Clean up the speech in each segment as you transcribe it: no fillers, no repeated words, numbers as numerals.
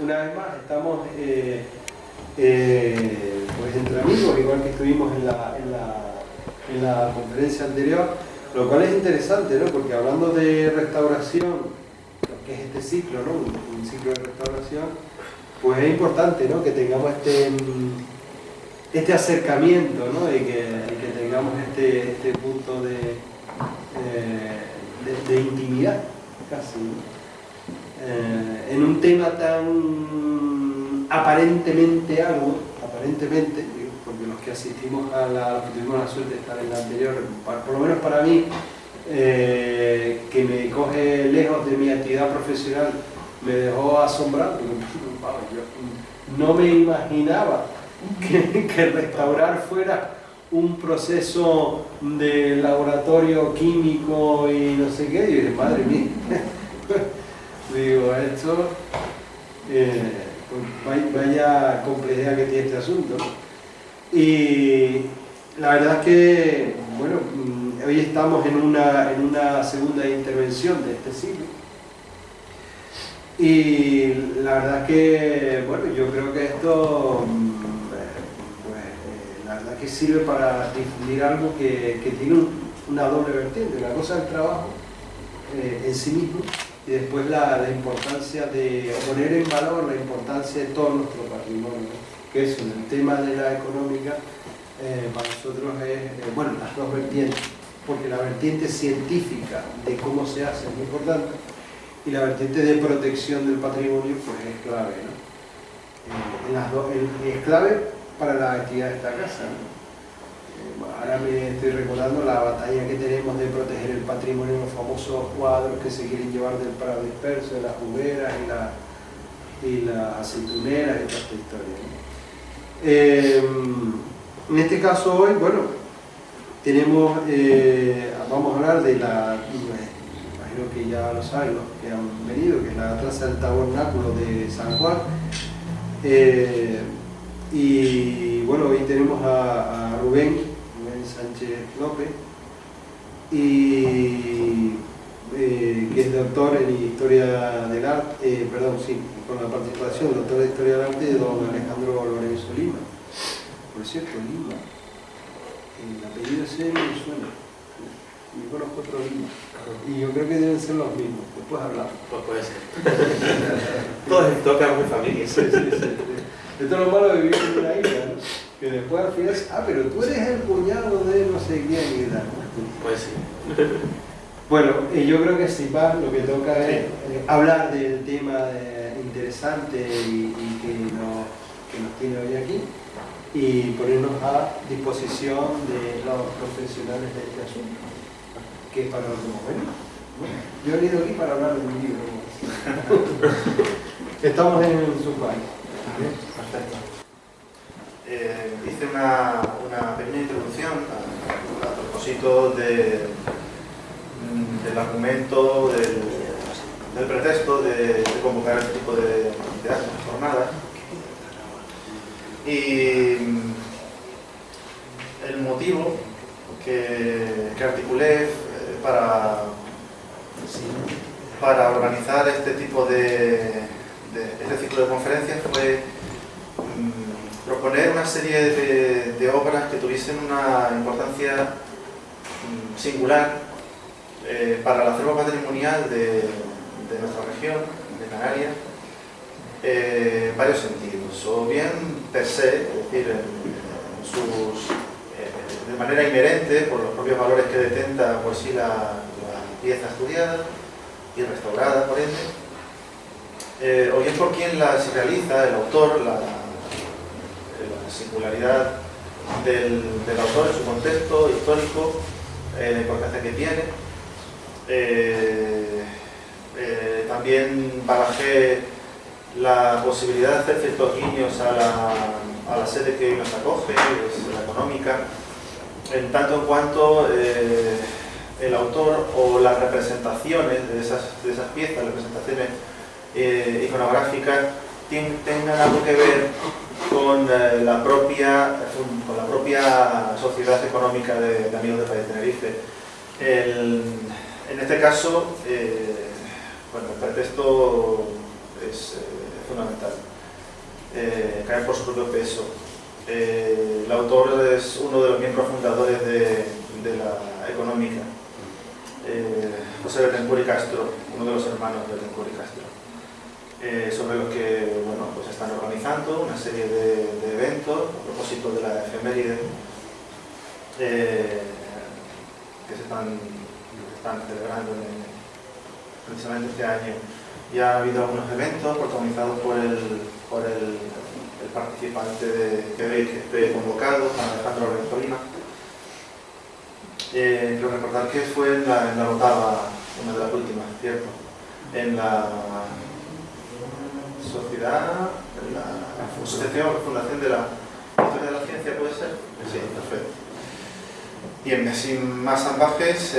una vez más estamos pues entre amigos, igual que estuvimos en la conferencia anterior, lo cual es interesante, ¿no? Porque hablando de restauración, lo que es este ciclo, ¿no? Un ciclo de restauración, pues es importante, ¿no? Que tengamos este acercamiento, ¿no? Y que tengamos este punto de intimidad, casi, ¿no? En un tema tan aparentemente arduo, porque los que asistimos los que tuvimos la suerte de estar en la anterior, por lo menos para mí, que me coge lejos de mi actividad profesional, me dejó asombrado. Yo no me imaginaba que restaurar fuera un proceso de laboratorio químico y no sé qué. Y dije, madre mía, digo, esto, vaya complejidad que tiene este asunto. Y la verdad es que, bueno, hoy estamos en una segunda intervención de este ciclo. Y la verdad es que, bueno, yo creo que esto, la verdad que sirve para difundir algo que tiene una doble vertiente. Una cosa es el trabajo en sí mismo, y después la importancia de poner en valor la importancia de todo nuestro patrimonio, ¿no? Que eso, en el tema de la económica, para nosotros es, bueno, las dos vertientes, porque la vertiente científica de cómo se hace es muy importante, y la vertiente de protección del patrimonio pues es clave, ¿no? Es clave para la actividad de esta casa, ¿no? Ahora me estoy recordando la batalla que tenemos de proteger el patrimonio, los famosos cuadros que se quieren llevar del Prado Disperso, de las jugueras y las aceituneras y toda esta historia, ¿no? En este caso hoy, bueno, tenemos, vamos a hablar de imagino que ya lo saben los que han venido, que es la Traza del Tabernáculo de San Juan. Y bueno, hoy tenemos a Rubén Sánchez López, que es doctor en Historia del Arte, con la participación del doctor de Historia del Arte de don Alejandro Lorenzo Lima. Por cierto, Lima, el apellido ese me suena. Yo conozco otro Lima, y yo creo que deben ser los mismos. Después hablamos. Pues puede ser. Todos tocan mi familia. Sí. Esto es lo malo de vivir en una isla, ¿no? Que después al final es, pero tú eres el cuñado de no sé quién y tal. Pues sí. Bueno, yo creo que sí, lo que toca es hablar del tema interesante y que nos tiene hoy aquí, y ponernos a disposición de los profesionales de este asunto, que es para lo que hemos venido, ¿no? Yo he venido aquí para hablar de mi libro. Estamos en su país. Perfecto. Hice una pequeña introducción a propósito del argumento, del pretexto de convocar este tipo de jornadas. Y el motivo que articulé para organizar este tipo este ciclo de conferencias fue proponer una serie de obras que tuviesen una importancia singular para el acervo patrimonial de nuestra región, de Canarias, en varios sentidos, o bien per se, es decir, de manera inherente, por los propios valores que detenta por sí la pieza estudiada y restaurada, por ende, o bien por quien las realiza, el autor, la singularidad del autor en su contexto histórico, la importancia que tiene. También barajé la posibilidad de hacer ciertos guiños a la sede que hoy nos acoge, es la económica, en tanto en cuanto el autor o las representaciones de esas piezas, representaciones iconográficas, tengan algo que ver con la propia sociedad económica de Amigos del País de Tenerife. En este caso, bueno, el pretexto es fundamental. Caen por su propio peso. El autor es uno de los miembros fundadores de la económica, José Betancur y Castro, uno de los hermanos Betancur y Castro, sobre los que bueno, pues están organizando una serie de eventos a propósito de la efeméride que se están celebrando precisamente este año. Ya ha habido algunos eventos protagonizados por el participante que he convocado, Alejandro Lorenzo Lima. Quiero recordar que fue en la octava, una de las últimas, ¿cierto? En la sociedad, en la asociación o fundación de la historia de la ciencia, ¿puede ser? Sí, perfecto. Bien, sin más ambajes,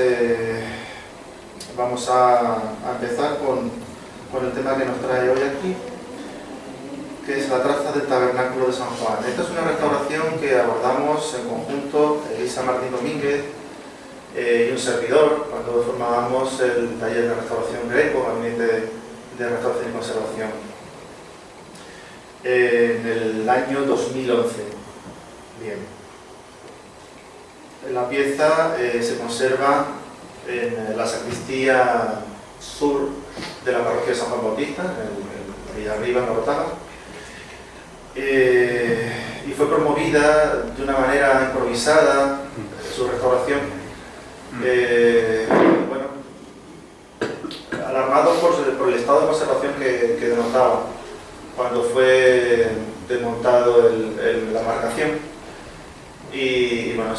vamos a empezar con el tema que nos trae hoy aquí, que es la traza del tabernáculo de San Juan. Esta es una restauración que abordamos en conjunto Elisa Martín Domínguez y un servidor cuando formábamos el taller de restauración Greco, Gabinete de Restauración y Conservación, en el año 2011. Bien. La pieza se conserva en la sacristía sur de la parroquia de San Juan Bautista, ahí arriba en la Orotava, y fue promovida de una manera improvisada su restauración. Bueno, alarmados por el estado de conservación que denotaba cuando fue desmontado la embarcación, y bueno,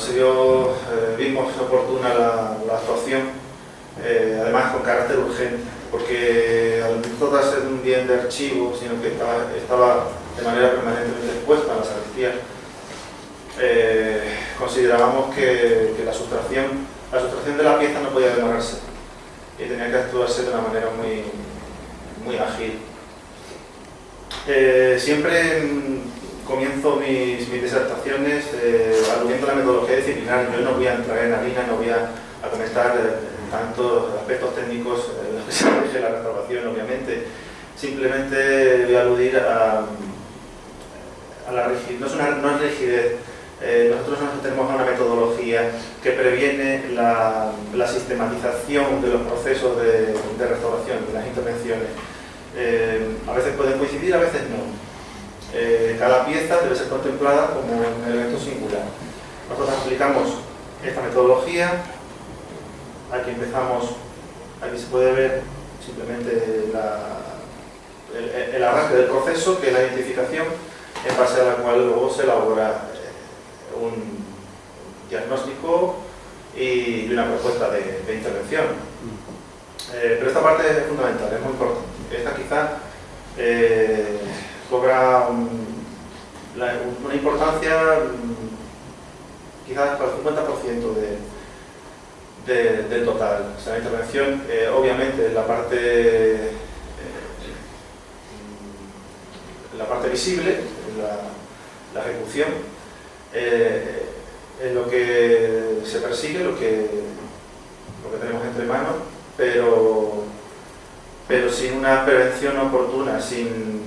vimos oportuna la actuación, además con carácter urgente, porque al no tratarse de un bien de archivo, sino que estaba de manera permanentemente expuesta a la sacristía, considerábamos que la sustracción de la pieza no podía demorarse y tenía que actuarse de una manera muy ágil. Siempre comienzo mis disertaciones aludiendo a la metodología disciplinar. Yo no voy a entrar en harina, no voy a comentar tantos aspectos técnicos en los que se rige la restauración, obviamente. Simplemente voy a aludir a la rigidez. No es rigidez. Nosotros tenemos una metodología que previene la sistematización de los procesos de restauración, de las intervenciones. A veces pueden coincidir, a veces no. Cada pieza debe ser contemplada como un elemento singular. Nosotros aplicamos esta metodología. Aquí empezamos, aquí se puede ver simplemente el arranque del proceso, que es la identificación, en base a la cual luego se elabora un diagnóstico y una propuesta de intervención. Pero esta parte es fundamental, es muy importante. Esta quizá cobra una importancia quizás para el 50% del total. O sea, la intervención, obviamente, la parte visible, la ejecución, es lo que se persigue, lo que tenemos entre manos, pero sin una prevención oportuna, sin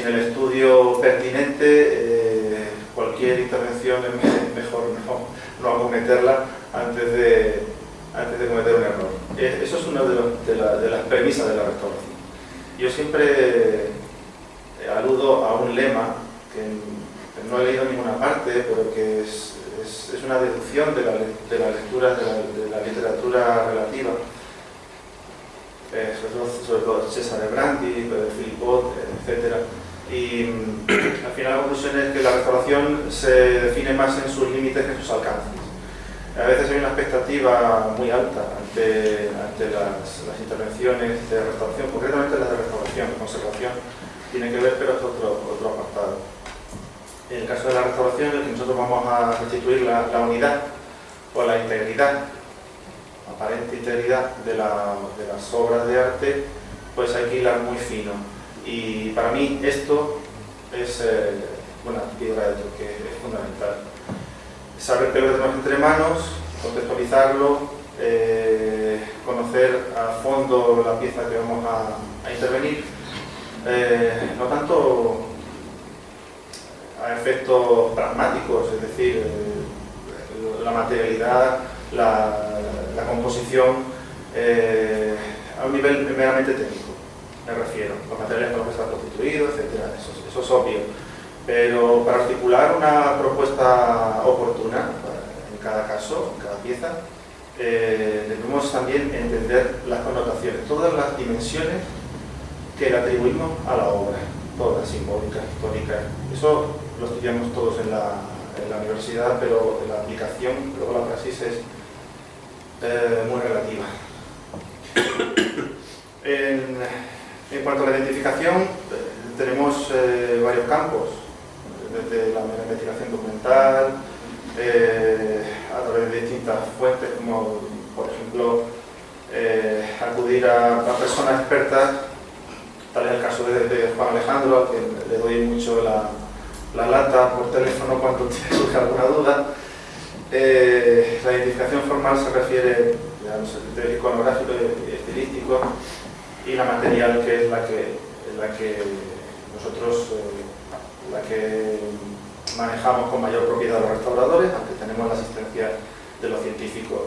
el estudio pertinente, cualquier intervención es mejor no acometerla antes de cometer un error. Eso es una de las premisas de la restauración. Yo siempre aludo a un lema que no he leído en ninguna parte, pero que es una deducción de la lectura de la literatura relativa, sobre todo Cesare Brandi, Philippot, etc. Y al final la conclusión es que la restauración se define más en sus límites que en sus alcances. A veces hay una expectativa muy alta ante las intervenciones de restauración, concretamente las de restauración, conservación, tiene que ver, pero es otro apartado. En el caso de la restauración, en el que nosotros vamos a restituir la unidad o la integridad, aparente integridad de las obras de arte, pues hay que hilar muy fino. Y para mí esto es una piedra de toque, es fundamental. Saber qué lo tenemos entre manos, contextualizarlo, conocer a fondo la pieza que vamos a intervenir no tanto a efectos pragmáticos, es decir, la materialidad, la composición a un nivel meramente técnico, me refiero, los materiales con los que está constituido, etc. Eso es obvio. Pero para articular una propuesta oportuna en cada caso, en cada pieza, debemos también entender las connotaciones, todas las dimensiones que le atribuimos a la obra, todas simbólicas, históricas. Eso lo estudiamos todos en la universidad, pero la aplicación, luego la praxis es muy relativa. En cuanto a la identificación, tenemos varios campos, desde la investigación documental, a través de distintas fuentes, como por ejemplo acudir a personas expertas, tal es el caso de Juan Alejandro, a quien le doy mucho la lata por teléfono cuando surge alguna duda. La identificación formal se refiere a los criterios iconográficos y estilísticos, y la material, que es la que nosotros manejamos con mayor propiedad los restauradores, aunque tenemos la asistencia de los científicos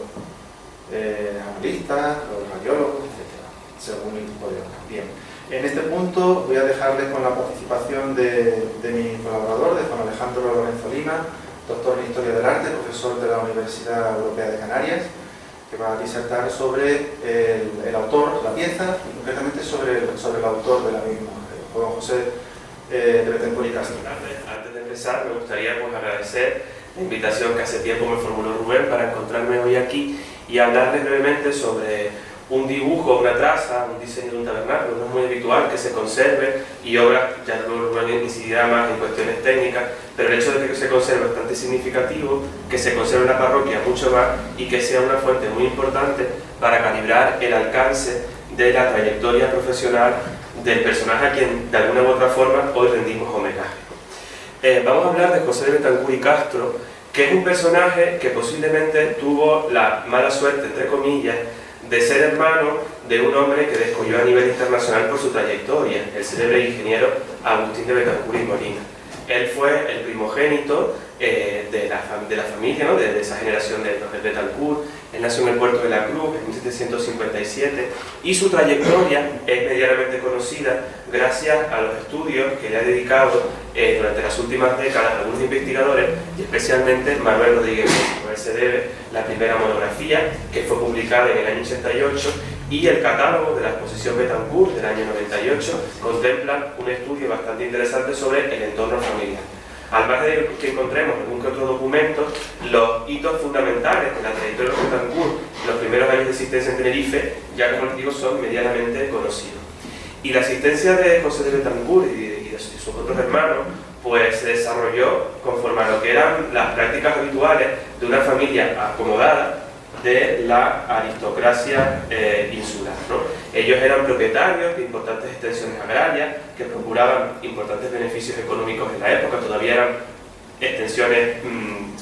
analistas, los radiólogos, etc., según el tipo de obra. Bien, en este punto voy a dejarles con la participación de mi colaborador, de Juan Alejandro Lorenzo Lima, doctor en Historia del Arte, profesor de la Universidad Europea de Canarias, que va a disertar sobre el autor, la pieza, y concretamente sobre el autor de la misma, Juan José de Betancur y Castro. Antes de empezar, me gustaría agradecer la invitación que hace tiempo me formuló Rubén para encontrarme hoy aquí y hablarles brevemente sobre un dibujo, una traza, un diseño de un tabernáculo. No es muy habitual que se conserve, y obras, ya luego Rubén incidirá más en cuestiones técnicas, pero el hecho de que se conserve es bastante significativo, que se conserve en la parroquia mucho más, y que sea una fuente muy importante para calibrar el alcance de la trayectoria profesional del personaje a quien de alguna u otra forma hoy rendimos homenaje. Vamos a hablar de José de Betancur y Castro, que es un personaje que posiblemente tuvo la mala suerte, entre comillas, de ser hermano de un hombre que descolló a nivel internacional por su trayectoria, el célebre ingeniero Agustín de Betancur y Molina. Él fue el primogénito de la familia, ¿no? de esa generación de los Betancur. Él nació en el puerto de la Cruz en 1757 y su trayectoria es medianamente conocida gracias a los estudios que le ha dedicado durante las últimas décadas algunos investigadores, y especialmente Manuel Rodríguez. A él se debe la primera monografía, que fue publicada en el año 88, y el catálogo de la exposición Betancur del año 98 contempla un estudio bastante interesante sobre el entorno familiar. Al margen de que encontremos algún que otro documento, los hitos fundamentales de la trayectoria de Betancur, los primeros años de existencia en Tenerife, ya como les digo, son medianamente conocidos. Y la asistencia de José de Betancur y de sus otros hermanos pues se desarrolló conforme a lo que eran las prácticas habituales de una familia acomodada de la aristocracia insular, ¿no? Ellos eran propietarios de importantes extensiones agrarias que procuraban importantes beneficios económicos en la época. Todavía eran extensiones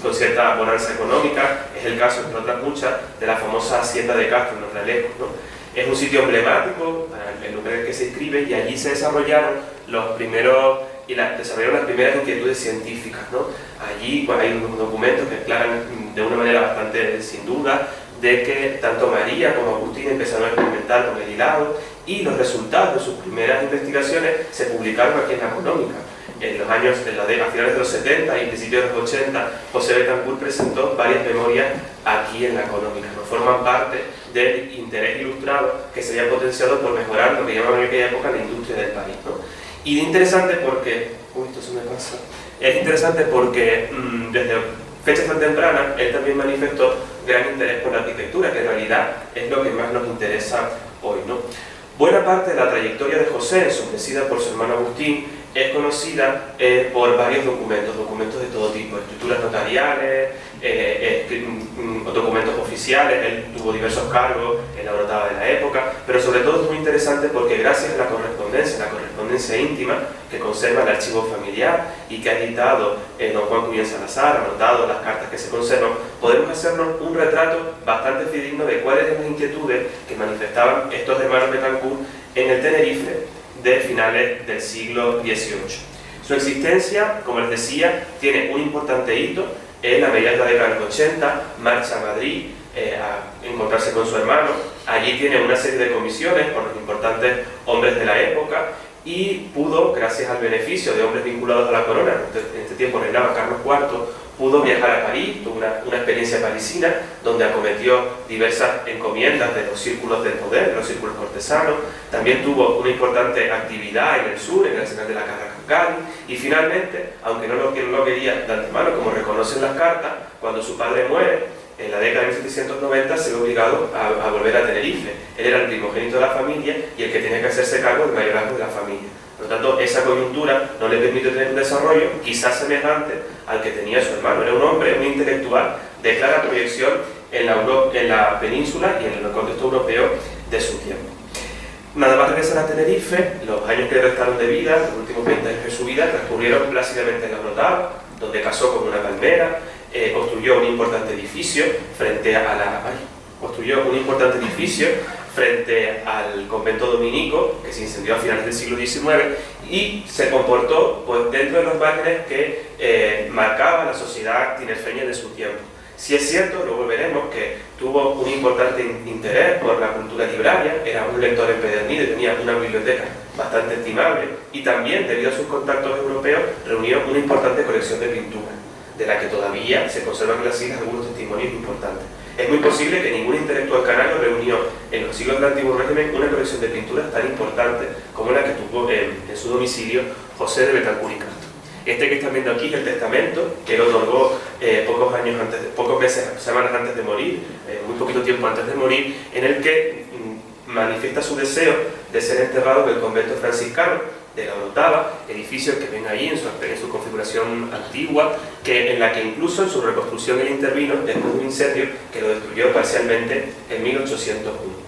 con cierta bonanza económica. Es el caso, entre otras muchas, de la famosa hacienda de Castro en Los Realejos, ¿no? Es un sitio emblemático para el lugar en el que se inscribe, y allí se desarrollaron las primeras inquietudes científicas, ¿no? Allí pues, hay unos documentos que aclaran de una manera bastante sin duda de que tanto María como Agustín empezaron a experimentar con el hilado, y los resultados de sus primeras investigaciones se publicaron aquí en la Económica. En los años, a finales de los 70 y principios de los 80, José Betancur presentó varias memorias aquí en la Económica, ¿no? Forman parte del interés ilustrado que se había potenciado por mejorar lo que llamaban en aquella época la industria del país, ¿no? Y es interesante porque, esto se me pasa, es interesante porque desde fechas tan tempranas él también manifestó gran interés por la arquitectura, que en realidad es lo que más nos interesa hoy, ¿no? Buena parte de la trayectoria de José, ensombrecida por su hermano Agustín, es conocida por varios documentos de todo tipo, escrituras notariales, documentos oficiales. Él tuvo diversos cargos en la brotada de la época, pero sobre todo es muy interesante porque gracias a la correspondencia íntima que conserva el archivo familiar y que ha editado don Juan Cuñén Salazar, anotado las cartas que se conservan, podemos hacernos un retrato bastante fidedigno de cuáles eran las inquietudes que manifestaban estos hermanos Betancur en el Tenerife de finales del siglo XVIII. Su existencia, como les decía, tiene un importante hito. En la mediados de la década de los 80 marcha a Madrid a encontrarse con su hermano. Allí tiene una serie de comisiones por los importantes hombres de la época y pudo, gracias al beneficio de hombres vinculados a la corona, en este tiempo reinaba Carlos IV, pudo viajar a París, tuvo una experiencia parisina donde acometió diversas encomiendas de los círculos del poder, de los círculos cortesanos. También tuvo una importante actividad en el sur, en el arsenal de la Carrascal, y finalmente, aunque no lo quería de antemano, como reconocen las cartas, cuando su padre muere en la década de 1790, se ve obligado a volver a Tenerife. Él era el primogénito de la familia y el que tenía que hacerse cargo del mayorazgo de la familia. Por lo tanto, esa coyuntura no le permite tener un desarrollo quizás semejante al que tenía su hermano. Era un hombre, un intelectual de clara proyección en la península y en el contexto europeo de su tiempo. Nada más regresar a Tenerife, los años que le restaron de vida, los últimos 20 años de su vida, transcurrieron plácidamente en la Orotava, donde casó con una palmera, construyó un importante edificio frente al convento dominico, que se incendió a finales del siglo XIX, y se comportó pues, dentro de los márgenes que marcaba la sociedad tinerfeña de su tiempo. Si es cierto, luego veremos que tuvo un importante interés por la cultura libraria, era un lector empedernido y tenía una biblioteca bastante estimable, y también, debido a sus contactos europeos, reunió una importante colección de pintura, de la que todavía se conservan en las islas algunos testimonios importantes. Es muy posible que ningún intelectual canario reunió en los siglos del Antiguo Régimen una colección de pinturas tan importante como la que tuvo en su domicilio José de Betancourt y Castro. Este que están viendo aquí es el testamento que él otorgó semanas antes de morir, muy poquito tiempo antes de morir, en el que manifiesta su deseo de ser enterrado en el convento franciscano de la Orotava, edificio que ven ahí en su configuración antigua, en la que incluso en su reconstrucción él intervino después de un incendio que lo destruyó parcialmente en 1801.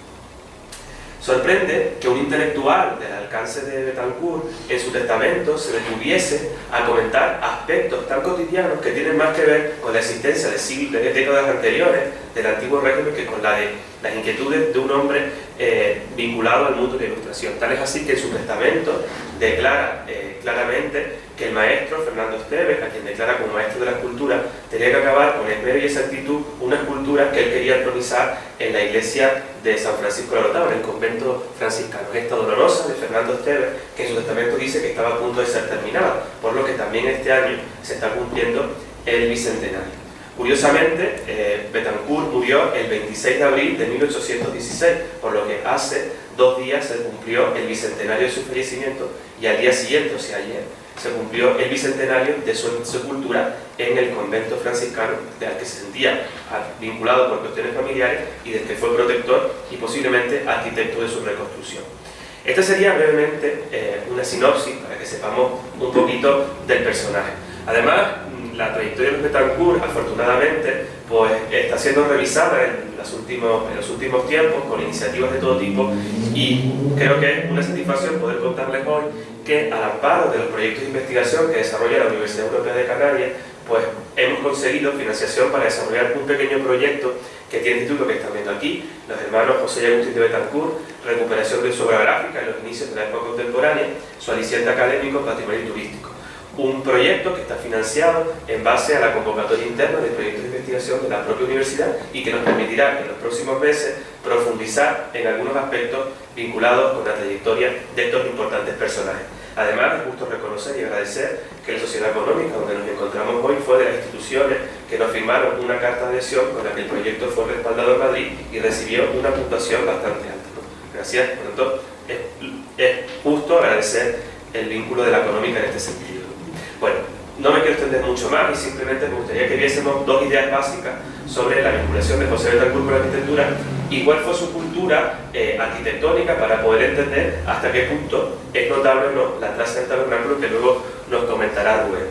Sorprende que un intelectual del alcance de Betancourt en su testamento se detuviese a comentar aspectos tan cotidianos que tienen más que ver con la existencia de décadas anteriores del antiguo régimen que con la de las inquietudes de un hombre vinculado al mundo de la ilustración. Tal es así que en su testamento declara claramente que el maestro Fernando Esteves, a quien declara como maestro de la escultura, tenía que acabar con esmero y exactitud una escultura que él quería entronizar en la iglesia de San Francisco de la Orotava, en el convento franciscano. Esta dolorosa de Fernando Esteves, que en su testamento dice que estaba a punto de ser terminada, por lo que también este año se está cumpliendo el bicentenario. Curiosamente, Betancourt murió el 26 de abril de 1816, por lo que hace 2 días se cumplió el bicentenario de su fallecimiento y al día siguiente, o sea ayer, se cumplió el bicentenario de su sepultura en el convento franciscano, al que se sentía vinculado por cuestiones familiares y del que fue protector y posiblemente arquitecto de su reconstrucción. Esta sería brevemente una sinopsis para que sepamos un poquito del personaje. Además, la trayectoria de los Betancourt, afortunadamente, pues está siendo revisada en los últimos tiempos con iniciativas de todo tipo, y creo que es una satisfacción poder contarles hoy que, al amparo de los proyectos de investigación que desarrolla la Universidad Europea de Canarias, pues hemos conseguido financiación para desarrollar un pequeño proyecto que tiene el título que están viendo aquí, los hermanos José y Agustín de Betancourt, recuperación de su obra gráfica en los inicios de la época contemporánea, su aliciente académico, patrimonio y turístico. Un proyecto que está financiado en base a la convocatoria interna de proyectos de investigación de la propia universidad y que nos permitirá en los próximos meses profundizar en algunos aspectos vinculados con la trayectoria de estos importantes personajes. Además, es justo reconocer y agradecer que la Sociedad Económica, donde nos encontramos hoy, fue de las instituciones que nos firmaron una carta de adhesión con la que el proyecto fue respaldado en Madrid y recibió una puntuación bastante alta, ¿no? Gracias. Por lo tanto, es justo agradecer el vínculo de la Económica en este sentido. Bueno, no me quiero extender mucho más y simplemente me gustaría que viésemos 2 ideas básicas sobre la vinculación de José Betancourt con la arquitectura y cuál fue su cultura arquitectónica para poder entender hasta qué punto es notable o no la traza del tabernáculo, que luego nos comentará Rubén.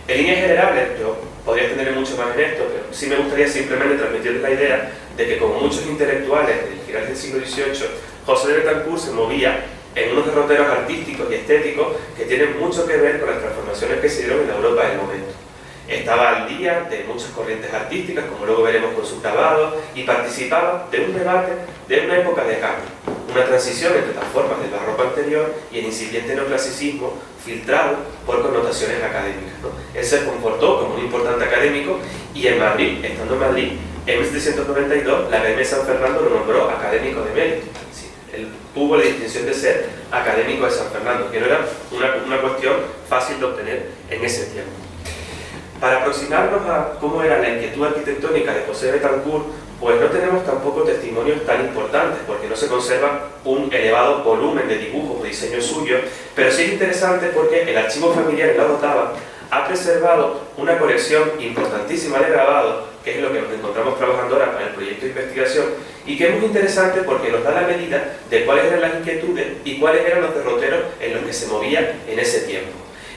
En líneas generales, yo podría extenderme mucho más en esto, pero sí me gustaría simplemente transmitirles la idea de que, como muchos intelectuales del final del siglo XVIII, José de Betancourt se movía en unos derroteros artísticos y estéticos que tienen mucho que ver con las transformaciones que se dieron en la Europa del momento. Estaba al día de muchas corrientes artísticas, como luego veremos con sus grabados, y participaba de un debate de una época de cambio, una transición entre las formas del barroco anterior y el incipiente neoclasicismo filtrado por connotaciones académicas, ¿no? Él se comportó como un importante académico y en Madrid, estando en Madrid, en 1792 la Academia de San Fernando lo nombró académico de mérito. Sí, él tuvo la distinción de ser académico de San Fernando, que no era una cuestión fácil de obtener en ese tiempo. Para aproximarnos a cómo era la inquietud arquitectónica de José Betancourt, pues no tenemos tampoco testimonios tan importantes, porque no se conserva un elevado volumen de dibujos o diseños suyos, pero sí es interesante porque el archivo familiar en La Orotava ha preservado una colección importantísima de grabados, que es lo que nos encontramos trabajando ahora para el proyecto de investigación, y que es muy interesante porque nos da la medida de cuáles eran las inquietudes y cuáles eran los derroteros en los que se movía en ese tiempo.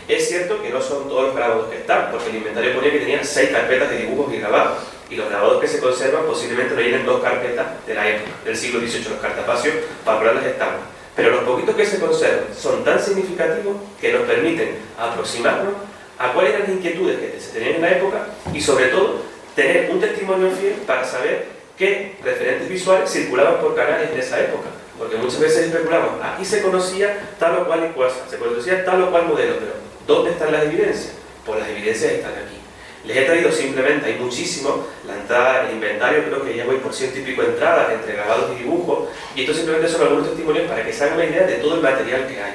Es cierto que no son todos los grabados que están, porque el inventario ponía que tenía 6 carpetas de dibujos y grabados, y los grabados que se conservan posiblemente no llenen 2 carpetas de la época, del siglo XVIII, los cartapacios, para poner las estampas. Pero los poquitos que se conservan son tan significativos que nos permiten aproximarnos a cuáles eran las inquietudes que se tenían en la época y, sobre todo, tener un testimonio fiel para saber qué referentes visuales circulaban por canales en esa época. Porque muchas veces especulamos, aquí se conocía tal o cual cosa, se conocía tal o cual modelo, pero ¿dónde están las evidencias? Pues las evidencias están aquí. Les he traído simplemente, hay muchísimo, la entrada, el inventario, creo que ya voy por 100 y pico entradas entre grabados y dibujos, y estos simplemente son algunos testimonios para que se hagan una idea de todo el material que hay.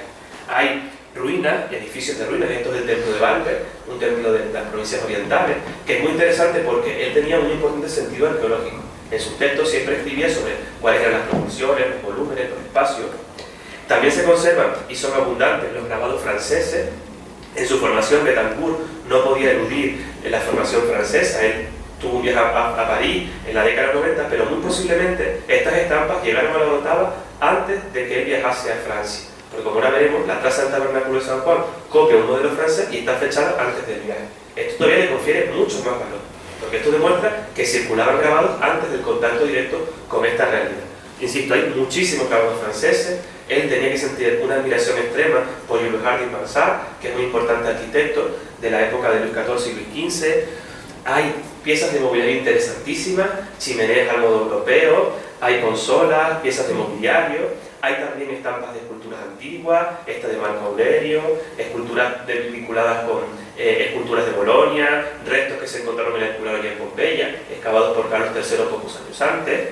Hay ruinas, edificios de ruinas, esto es el templo de Bamberg, un templo de las provincias orientales, que es muy interesante porque él tenía un importante sentido arqueológico. En sus textos siempre escribía sobre cuáles eran las proporciones, los volúmenes, los espacios. También se conservan, y son abundantes, los grabados franceses. En su formación, Betancourt no podía eludir la formación francesa. Él tuvo un viaje a París en la década de los 90, pero muy posiblemente estas estampas llegaron a La Orotava antes de que él viajase a Francia. Porque como ahora veremos, la Plaza del Tabernáculo de San Juan copia un modelo francés y está fechada antes del viaje. Esto todavía le confiere mucho más valor, porque esto demuestra que circulaban grabados antes del contacto directo con esta realidad. Insisto, hay muchísimos grabados franceses. Él tenía que sentir una admiración extrema por Jules Harding Mansart, que es un importante arquitecto de la época de Luis XIV y Luis XV. Hay piezas de mobiliario interesantísimas, chimeneas al modo europeo, hay consolas, piezas de mobiliario, hay también estampas de esculturas antiguas, esta de Marco Aurelio, esculturas vinculadas con esculturas de Bolonia, restos que se encontraron en la escultura en Pompeya, excavados por Carlos III pocos años antes.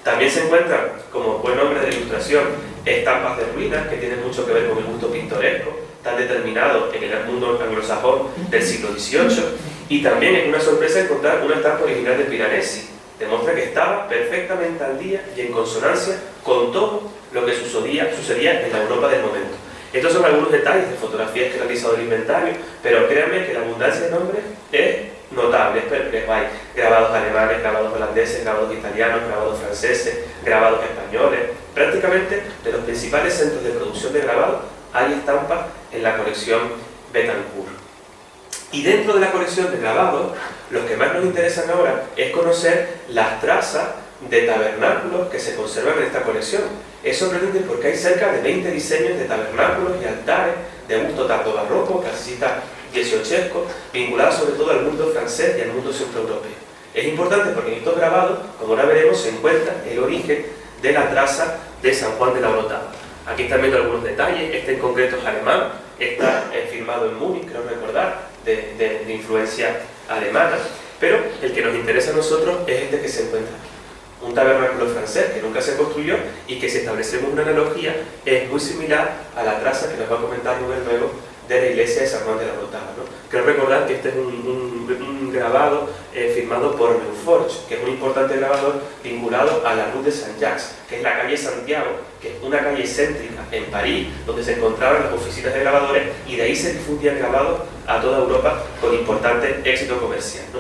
También se encuentran, como buen nombre de ilustración, estampas de ruinas que tienen mucho que ver con el gusto pintoresco, tan determinado en el mundo anglosajón del siglo XVIII, y también es una sorpresa encontrar una estampa original de Piranesi. Demuestra que estaba perfectamente al día y en consonancia con todo lo que sucedía en la Europa del momento. Estos son algunos detalles de fotografías que he realizado del inventario, pero créanme que la abundancia de nombres es notable, es perplejo. Hay grabados alemanes, grabados holandeses, grabados italianos, grabados franceses, grabados españoles. Prácticamente de los principales centros de producción de grabados hay estampas en la colección Betancourt. Y dentro de la colección de grabados, lo que más nos interesan ahora es conocer las trazas de tabernáculos que se conservan en esta colección. Es sorprendente porque hay cerca de 20 diseños de tabernáculos y altares de gusto tardobarroco, clasicista dieciochesco, vinculados sobre todo al mundo francés y al mundo centroeuropeo. Es importante porque en estos grabados, como ahora veremos, se encuentra el origen de la traza de San Juan de la Orotava. Aquí están viendo algunos detalles. Este en concreto es alemán, está firmado en Múnich, creo recordar, de influencia alemana, pero el que nos interesa a nosotros es este que se encuentra aquí. Un tabernáculo francés que nunca se construyó y que, si establecemos una analogía, es muy similar a la traza que nos va a comentar Rubén luego de la iglesia de San Juan de la Orotava, ¿no? Creo recordar que este es un grabado firmado por Neuforge, que es un importante grabador vinculado a la Rue de Saint-Jacques, que es la calle Santiago, que es una calle céntrica en París, donde se encontraban las oficinas de grabadores, y de ahí se difundían grabados a toda Europa con importante éxito comercial, ¿no?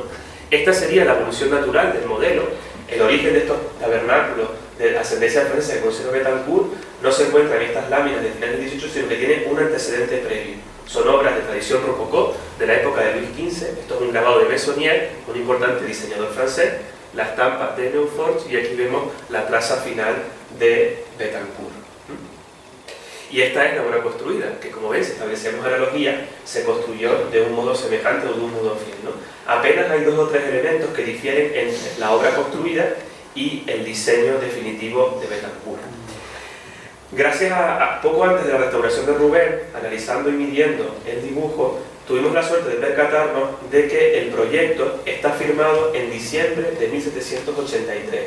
Esta sería la evolución natural del modelo. El origen de estos tabernáculos de ascendencia francesa que conserva Betancourt no se encuentra en estas láminas de finales del XVIII, sino que tiene un antecedente previo. Son obras de tradición rococó de la época de Luis XV. Esto es un grabado de Meissonier, un importante diseñador francés, la estampa de Neuforge, y aquí vemos la traza final de Betancourt. Y esta es la obra construida, que como ven, si establecemos analogía, se construyó de un modo semejante o de un modo fiel, ¿no? Apenas hay 2 o 3 elementos que difieren entre la obra construida y el diseño definitivo de Betancourt. Gracias a poco antes de la restauración de Rubén, analizando y midiendo el dibujo, tuvimos la suerte de percatarnos de que el proyecto está firmado en diciembre de 1783.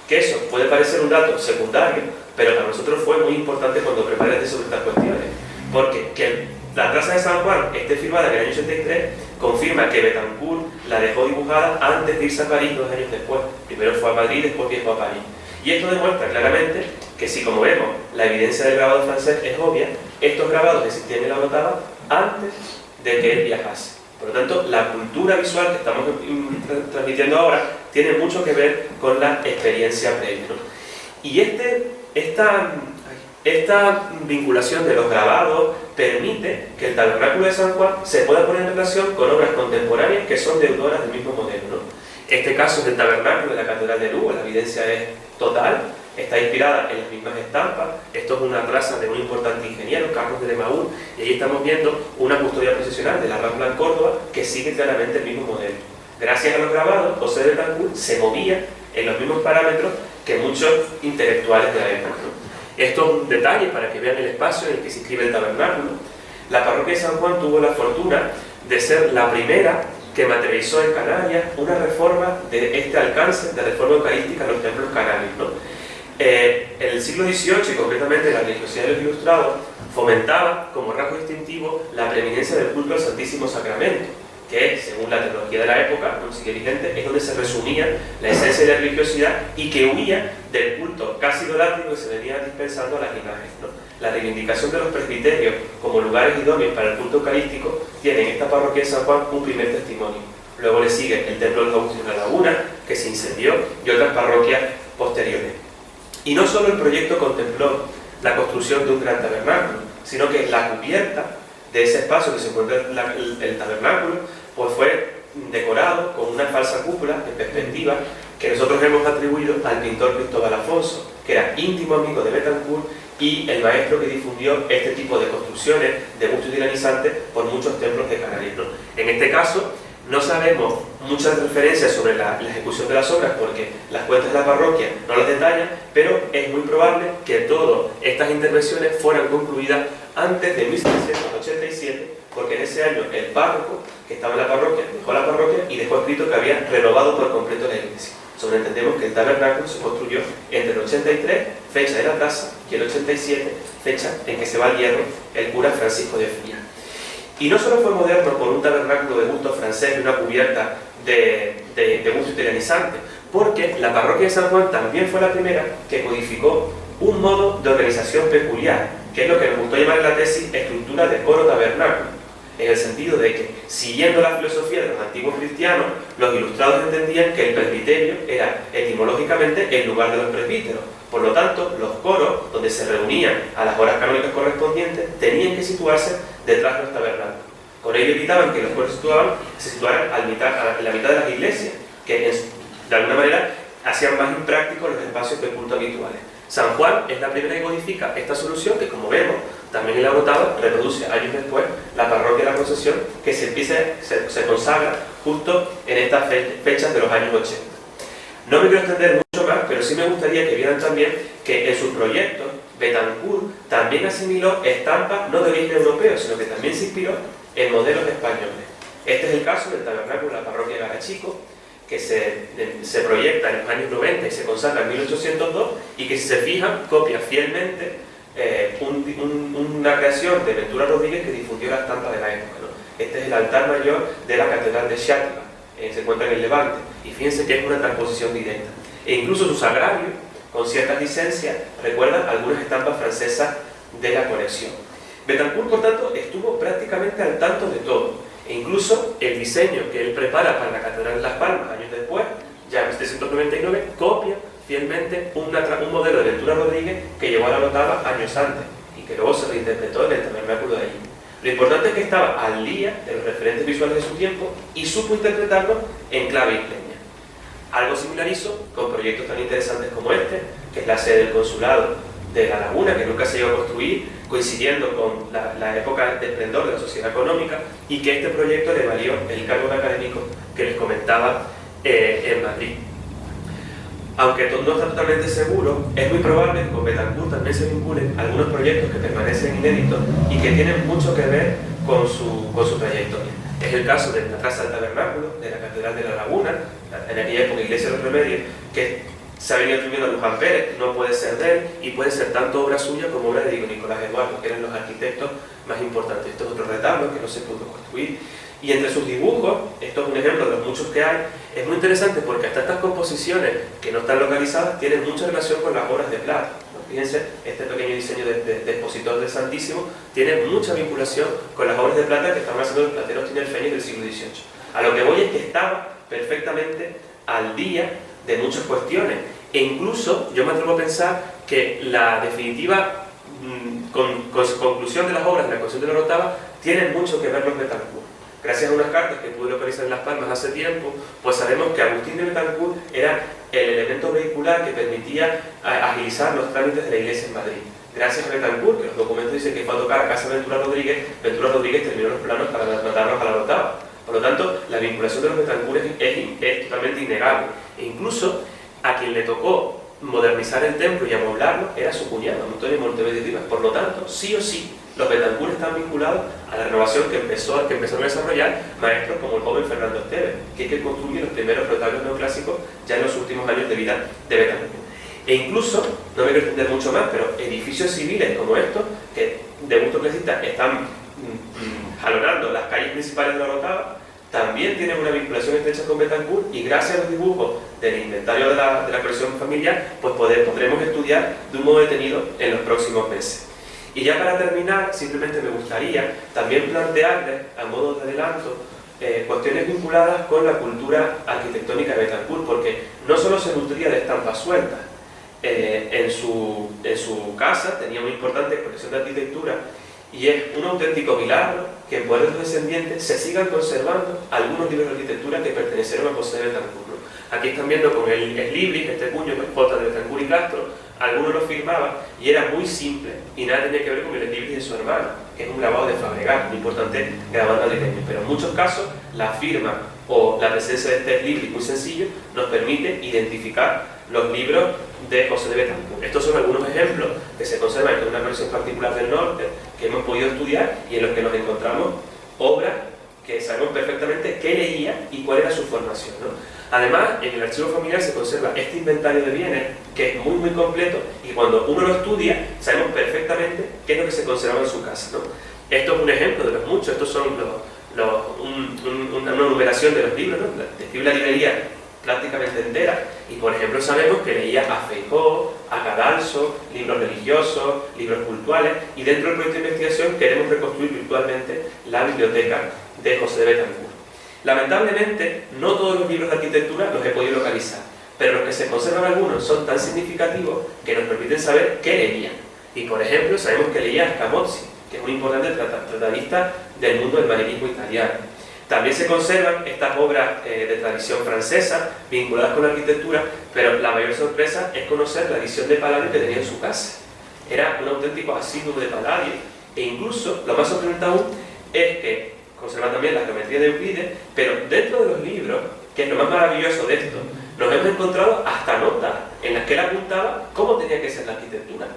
Que eso puede parecer un dato secundario, pero para nosotros fue muy importante cuando preparé sobre estas cuestiones, porque que la traza de San Juan esté firmada en el año 83 confirma que Betancourt la dejó dibujada antes de irse a París 2 años después. Primero fue a Madrid, después viajó a París. Y esto demuestra claramente que si, como vemos, la evidencia del grabado francés es obvia, estos grabados existían en la Orotava antes de que él viajase. Por lo tanto, la cultura visual que estamos transmitiendo ahora tiene mucho que ver con la experiencia previa, ¿no? Y esta vinculación de los grabados permite que el tabernáculo de San Juan se pueda poner en relación con obras contemporáneas que son deudoras del mismo modelo, ¿no? Este caso es del tabernáculo de la Catedral de Lugo, la evidencia es total, está inspirada en las mismas estampas. Esto es una traza de un importante ingeniero, Carlos de Lemaúr, y ahí estamos viendo una custodia procesional de la Rambla en Córdoba que sigue claramente el mismo modelo. Gracias a los grabados, José de Betancourt se movía en los mismos parámetros que muchos intelectuales de la época, ¿no? Esto es un detalle para que vean el espacio en el que se inscribe el tabernáculo. La parroquia de San Juan tuvo la fortuna de ser la primera que materializó en Canarias una reforma de este alcance, de reforma eucarística en los templos canarios, ¿no? En el siglo XVIII, y concretamente la religiosidad de los ilustrados, fomentaba como rasgo distintivo la preeminencia del culto al Santísimo Sacramento, que, según la teología de la época, no sigue vigente, es donde se resumía la esencia de la religiosidad y que huía del culto casi idolátrico que se venía dispensando a las imágenes, ¿no? La reivindicación de los presbiterios como lugares idóneos para el culto eucarístico tiene en esta parroquia de San Juan un primer testimonio. Luego le sigue el templo de los Agustinos de la Laguna, que se incendió, y otras parroquias posteriores. Y no solo el proyecto contempló la construcción de un gran tabernáculo, sino que la cubierta de ese espacio que se encuentra el tabernáculo, pues fue decorado con una falsa cúpula en perspectiva que nosotros hemos atribuido al pintor Cristóbal Afonso, que era íntimo amigo de Betancourt y el maestro que difundió este tipo de construcciones de gusto tiranizante por muchos templos de Canarias, ¿no? En este caso, no sabemos muchas referencias sobre la ejecución de las obras porque las cuentas de la parroquia no las detallan, pero es muy probable que todas estas intervenciones fueran concluidas antes de 1787, porque en ese año el párroco que estaba en la parroquia dejó la parroquia y dejó escrito que había renovado por completo la iglesia. Sobreentendemos que el tabernáculo se construyó entre el 83, fecha de la plaza, y el 87, fecha en que se va al hierro el cura Francisco de Fría. Y no solo fue moderno por un tabernáculo de gusto francés y una cubierta de gusto italianizante, porque la parroquia de San Juan también fue la primera que codificó un modo de organización peculiar, que es lo que nos gustó llamar en la tesis estructura de coro tabernáculo, en el sentido de que, siguiendo la filosofía de los antiguos cristianos, los ilustrados entendían que el presbiterio era etimológicamente el lugar de los presbíteros. Por lo tanto, los coros, donde se reunían a las horas canónicas correspondientes, tenían que situarse detrás de los tabernáculos. Con ello evitaban que los coros se situaran en la mitad de las iglesias, que de alguna manera hacían más imprácticos los espacios de culto habituales. San Juan es la primera que codifica esta solución, que como vemos, también en la Orotava reproduce años después la parroquia de la Procesión, que se consagra justo en estas fechas de los años 80. No me quiero extender mucho más, pero sí me gustaría que vieran también que en sus proyectos Betancourt también asimiló estampas no de origen europeo, sino que también se inspiró en modelos españoles. Este es el caso del tabernáculo de la parroquia de Garachico, que se proyecta en los años 90 y se consagra en 1802, y que, si se fijan, copia fielmente una creación de Ventura Rodríguez que difundió la estampa de la época, ¿no? Este es el altar mayor de la Catedral de Xàtiva, se encuentra en el Levante, y fíjense que es una transposición directa. E incluso su sagrario, con ciertas licencias, recuerdan algunas estampas francesas de la colección. Betancourt, por tanto, estuvo prácticamente al tanto de todo, e incluso el diseño que él prepara para la Catedral de Las Palmas años después, ya en 1799, copia fielmente un modelo de Ventura Rodríguez que llegó a la Orotava años antes y que luego se reinterpretó en el tabernáculo de allí. Lo importante es que estaba al día de los referentes visuales de su tiempo y supo interpretarlo en clave isleña. Algo similar hizo con proyectos tan interesantes como este, que es la sede del Consulado de La Laguna, que nunca se llegó a construir, coincidiendo con la época de esplendor de la sociedad económica, y que este proyecto le valió el cargo académico que les comentaba en Madrid. Aunque no está totalmente seguro, es muy probable que con Betancourt también se vinculen algunos proyectos que permanecen inéditos y que tienen mucho que ver con su trayectoria. Es el caso de la Traza del Tabernáculo, de la Catedral de la Laguna, en aquella época Iglesia de los Remedios, que se ha venido atribuyendo a Luján Pérez, no puede ser de él, y puede ser tanto obra suya como obra de Diego Nicolás Eduardo, que eran los arquitectos más importantes. Esto es otro retablo que no se pudo construir. Y entre sus dibujos, esto es un ejemplo de los muchos que hay, es muy interesante porque hasta estas composiciones que no están localizadas tienen mucha relación con las obras de plata. Fíjense, este pequeño diseño de expositor del Santísimo tiene mucha vinculación con las obras de plata que estaban haciendo los plateros tinerfeños del siglo XVIII. A lo que voy es que estaba perfectamente al día de muchas cuestiones. E incluso yo me atrevo a pensar que la definitiva conclusión de las obras de la Constitución de la Orotava tienen mucho que ver los Betancourt. Gracias a unas cartas que pude localizar en Las Palmas hace tiempo, pues sabemos que Agustín de Betancourt era el elemento vehicular que permitía agilizar los trámites de la Iglesia en Madrid. Gracias a Betancourt, que los documentos dicen que fue a tocar a casa de Ventura Rodríguez terminó los planos para matarnos a la Orotava. Por lo tanto, la vinculación de los Betancourt es totalmente innegable. E incluso a quien le tocó modernizar el templo y amoblarlo era su cuñado, Antonio Montevideo y Rivas. Por lo tanto, sí o sí, los Betancourt están vinculados a la renovación que empezaron a desarrollar maestros como el joven Fernando Esteves, que es que construye los primeros retablos neoclásicos ya en los últimos años de vida de Betancourt. E incluso, no me quiero extender mucho más, pero edificios civiles como estos, que de gusto clasista están jalonando las calles principales de la Orotava, también tienen una vinculación estrecha con Betancourt, y gracias a los dibujos del inventario de la colección familiar, pues podremos estudiar de un modo detenido en los próximos meses. Y ya para terminar, simplemente me gustaría también plantearles, a modo de adelanto, cuestiones vinculadas con la cultura arquitectónica de Betancourt, porque no solo se nutría de estampas sueltas, en su casa tenía una importante colección de arquitectura, y es un auténtico milagro que en poder de los descendientes se sigan conservando algunos libros de arquitectura que pertenecieron a José de Betancourt, ¿no? Aquí están viendo con el Libris, este cuño, J. de Betancourt y Castro, algunos lo firmaban y era muy simple y nada tenía que ver con el Libris de su hermano, que es un grabado de Fabregat, muy importante grabado navideño. Pero en muchos casos la firma o la presencia de este Libris muy sencillo nos permite identificar los libros de José de Betancourt. Estos son algunos ejemplos que se conservan en una colección particular del norte que hemos podido estudiar y en los que nos encontramos obras que sabemos perfectamente qué leía y cuál era su formación, ¿no? Además, en el archivo familiar se conserva este inventario de bienes que es muy completo y cuando uno lo estudia sabemos perfectamente qué es lo que se conserva en su casa, ¿no? Esto es un ejemplo de los muchos, estos son una numeración de los libros, ¿no? Describe la librería prácticamente entera y por ejemplo sabemos que leía a Feijoo, a Cadalso, libros religiosos, libros cultuales, y dentro del proyecto de investigación queremos reconstruir virtualmente la biblioteca de José de Betancourt. Lamentablemente no todos los libros de arquitectura los he podido localizar, pero los que se conservan algunos son tan significativos que nos permiten saber qué leía. Y por ejemplo sabemos que leía a Scamozzi, que es un importante tratadista del mundo del manierismo italiano. También se conservan estas obras de tradición francesa vinculadas con la arquitectura, pero la mayor sorpresa es conocer la edición de Palladio que tenía en su casa. Era un auténtico asiduo de Palladio, e incluso lo más sorprendente aún es que conserva también la geometría de Euclides, pero dentro de los libros, que es lo más maravilloso de esto, nos hemos encontrado hasta notas en las que él apuntaba cómo tenía que ser la arquitectura.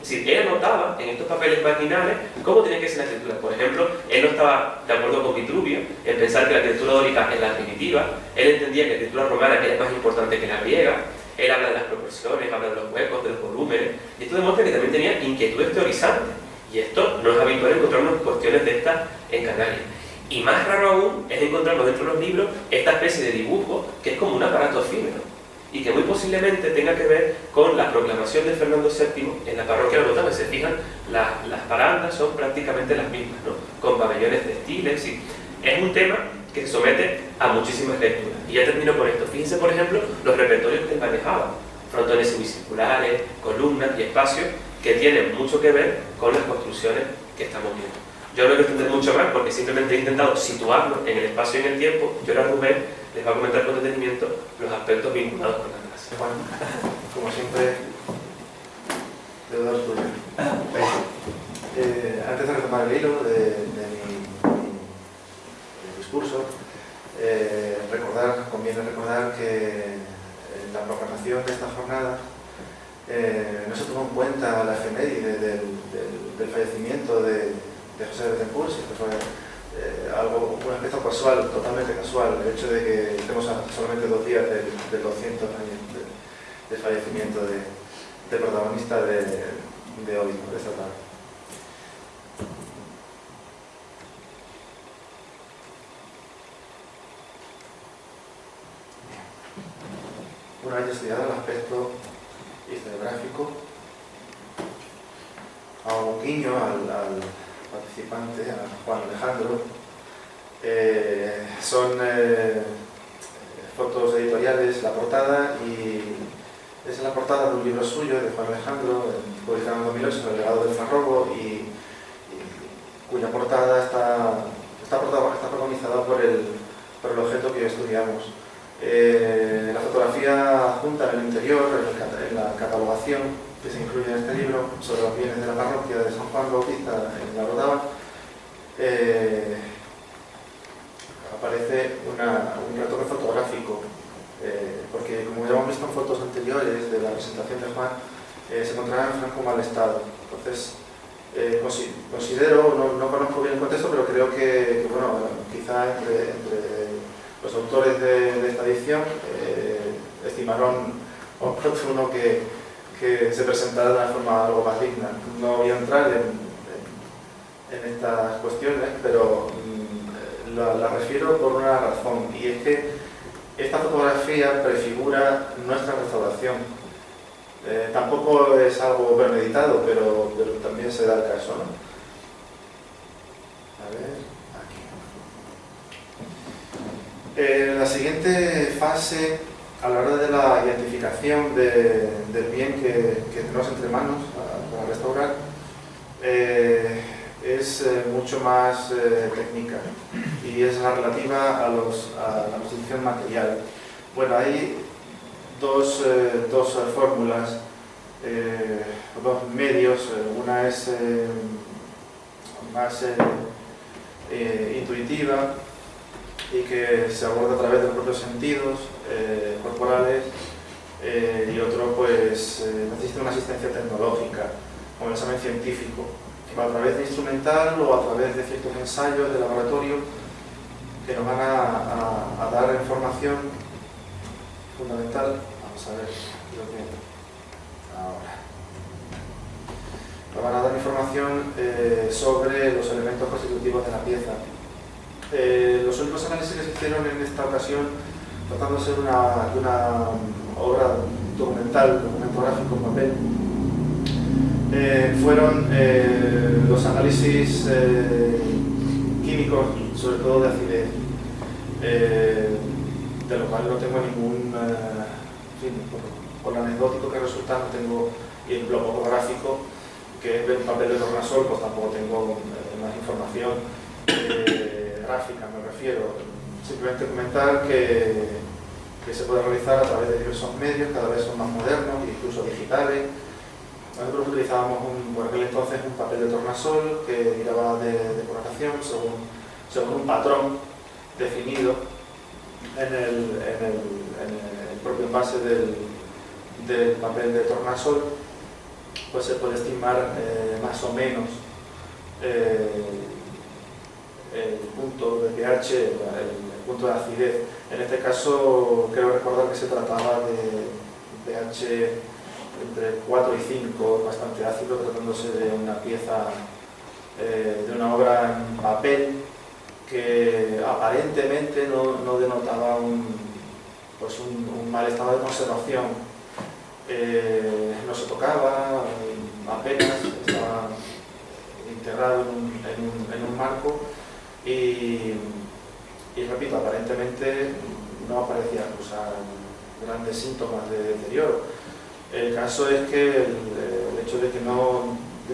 Es decir, él anotaba en estos papeles marginales cómo tenía que ser la arquitectura. Por ejemplo, él no estaba de acuerdo con Vitruvio en pensar que la arquitectura dórica es la primitiva. Él entendía que la arquitectura romana era más importante que la griega. Él habla de las proporciones, habla de los huecos, de los volúmenes. Y esto demuestra que también tenía inquietudes teorizantes. Y esto no es habitual encontrarnos cuestiones de estas en Canarias. Y más raro aún es encontrarnos dentro de los libros esta especie de dibujo que es como un aparato efímero y que muy posiblemente tenga que ver con la proclamación de Fernando VII en la parroquia de Orotava. Se fijan, las barandas son prácticamente las mismas, ¿no? Con pabellones textiles. Y es un tema que se somete a muchísimas lecturas. Y ya termino con esto. Fíjense, por ejemplo, los repertorios que él manejaba: frontones semicirculares, columnas y espacios que tienen mucho que ver con las construcciones que estamos viendo. Yo no quiero extender mucho más porque simplemente he intentado situarlo en el espacio y en el tiempo. Yo ahora Rubén les va a comentar con detenimiento los aspectos vinculados con la clase. Juan, como siempre, te doy el tuyo. Antes de retomar el hilo de mi discurso, conviene recordar que la programación de esta jornada no se tomó en cuenta la efeméride del fallecimiento de José de Betancourt, que fue un aspecto casual, totalmente casual, el hecho de que estemos a solamente 2 días del 200 años del fallecimiento del protagonista de hoy, de esta tarde. Una vez estudiado el aspecto historiográfico, hago un guiño al participante, a Juan Alejandro. Son fotos editoriales, la portada, y es la portada de un libro suyo, de Juan Alejandro, publicado en 2008, El legado del Farrobo, y cuya portada está protagonizada por el objeto que estudiamos. La fotografía junta en el interior, en la catalogación que se incluye en este libro sobre los bienes de la parroquia de San Juan Bautista en la Rodava, aparece un retoque fotográfico, porque como ya hemos visto en fotos anteriores de la presentación de Juan, se encontraba en franco mal estado. Entonces, considero, no conozco bien el contexto, pero creo que bueno, quizá entre los autores de esta edición estimaron oportuno que se presentara de una forma algo más digna. No voy a entrar en estas cuestiones, pero la refiero por una razón, y es que esta fotografía prefigura nuestra restauración. Tampoco es algo premeditado, pero también se da el caso, ¿no? A ver, aquí. La siguiente fase, a la hora de la identificación del bien que tenemos entre manos para restaurar, es mucho más técnica, y es la relativa a la constitución material. Bueno, hay dos fórmulas, dos medios. Una es más intuitiva y que se aborda a través de los propios sentidos corporales, y otro pues necesita una asistencia tecnológica, como el examen científico, a través de instrumental o a través de ciertos ensayos de laboratorio que nos van a dar información fundamental. Vamos a ver lo que ahora. Nos van a dar información sobre los elementos constitutivos de la pieza. Los únicos análisis que se hicieron en esta ocasión, tratándose de una obra documental, documentográfico en papel, fueron los análisis químicos, sobre todo de acidez, de lo cual no tengo ningún, por lo anecdótico que resulta, no tengo, y el bloco gráfico, que es el papel de tornasol, pues tampoco tengo más información gráfica, me refiero. Simplemente comentar que se puede realizar a través de diversos medios, cada vez son más modernos, incluso digitales. Nosotros utilizábamos por aquel entonces un papel de tornasol que tiraba de coloración según un patrón definido en el propio envase del papel de tornasol. Pues se puede estimar más o menos el punto de pH, el punto de acidez. En este caso creo recordar que se trataba de pH entre 4 y 5, bastante ácido, tratándose de una pieza, de una obra en papel que aparentemente no denotaba un mal estado de conservación. No se tocaba apenas, estaba integrado en un marco y repito, aparentemente no aparecía acusar grandes síntomas de deterioro. El caso es que el hecho de que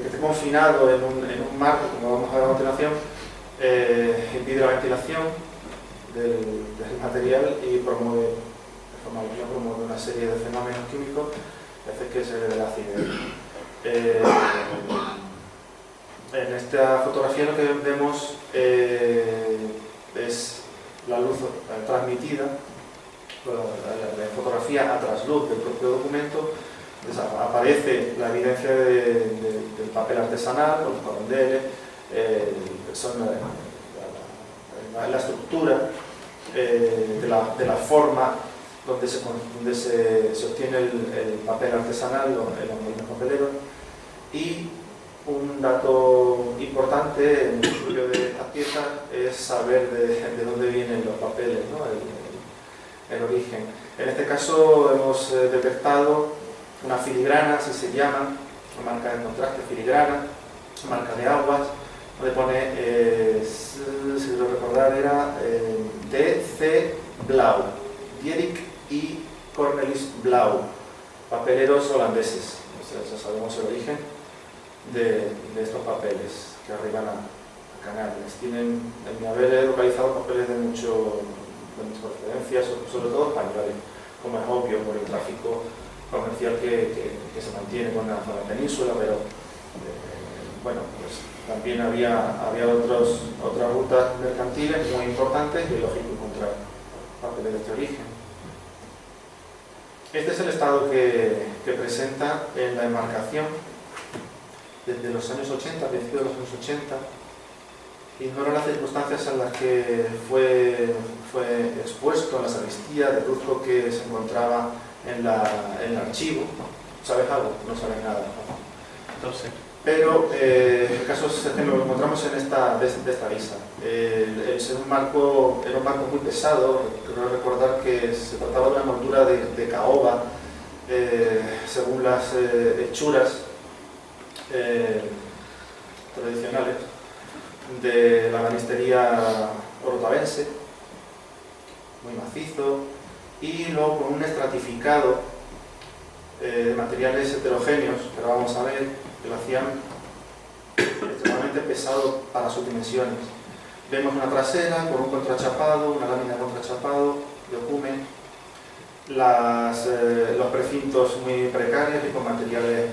esté confinado en un marco, como vamos a ver a continuación, impide la ventilación del material y promueve una serie de fenómenos químicos que hacen que se le dé la acidez. En esta fotografía lo que vemos es la luz transmitida la fotografía a trasluz del propio documento, aparece la evidencia del papel artesanal, los corondeles, la estructura de la forma donde se obtiene el papel artesanal, el molinos papeleros. Y un dato importante en el estudio de estas piezas es saber de dónde vienen los papeles, ¿no? El origen. En este caso hemos detectado una filigrana, así se llama, una marca de contraste filigrana, marca de aguas, donde pone, si lo recordar, era D.C. Blau, Dierik y Cornelis Blau, papeleros holandeses. O sea, ya sabemos el origen de estos papeles que arriban a Canarias. Tienen, en mi haber localizado papeles de muchas procedencias, sobre todo españoles, como es obvio por el tráfico comercial que se mantiene con la península, pero bueno, pues también había otras rutas mercantiles muy importantes y es lógico encontrar papeles de este origen. Este es el estado que presenta en la enmarcación desde los años 80, principios de los años 80. Ignoro las circunstancias en las que fue expuesto en la sacristía, deduzco que se encontraba en el archivo. ¿Sabes algo? No sabes nada, ¿no? Entonces, pero el caso es que lo encontramos de esta visa. Era un marco muy pesado. Quiero recordar que se trataba de una moldura de caoba, según las hechuras tradicionales de la banistería orotavense, muy macizo, y luego con un estratificado de materiales heterogéneos, que ahora vamos a ver, que lo hacían extremadamente pesado para sus dimensiones. Vemos una trasera con un contrachapado, una lámina de contrachapado de ocumen, los precintos muy precarios y con materiales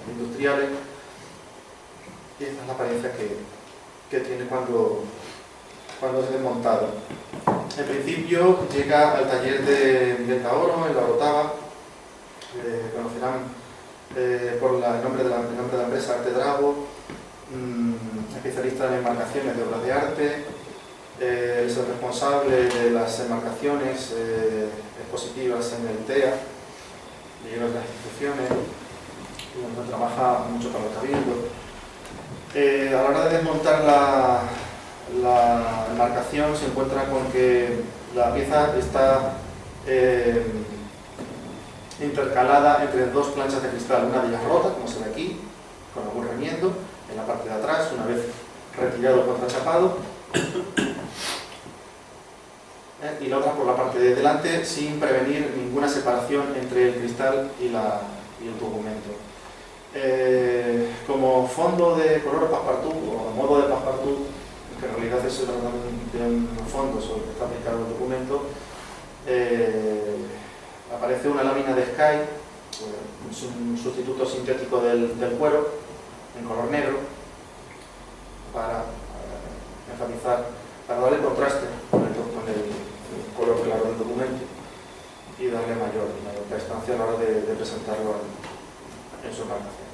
industriales, y esta es la apariencia que tiene cuando es desmontado. En principio llega al taller de Taoro, en la Orotava, conocerán por el nombre de la empresa Arte Drago, especialista en enmarcaciones de obras de arte, es el responsable de las enmarcaciones expositivas en el TEA y en otras instituciones, donde trabaja mucho para el Cabildo. A la hora de desmontar la enmarcación se encuentra con que la pieza está intercalada entre dos planchas de cristal, una de ellas rota, como se ve aquí, con algún remiendo en la parte de atrás, una vez retirado el contrachapado, y la otra por la parte de delante, sin prevenir ninguna separación entre el cristal y el documento. Como fondo de color passepartout, o modo de passepartout, que en realidad es de un fondo sobre el que está aplicado el documento, aparece una lámina de Sky, un sustituto sintético del cuero, en color negro, para enfatizar, para darle contraste con el color claro del documento y darle mayor prestancia a la hora de presentarlo en su enmarcación.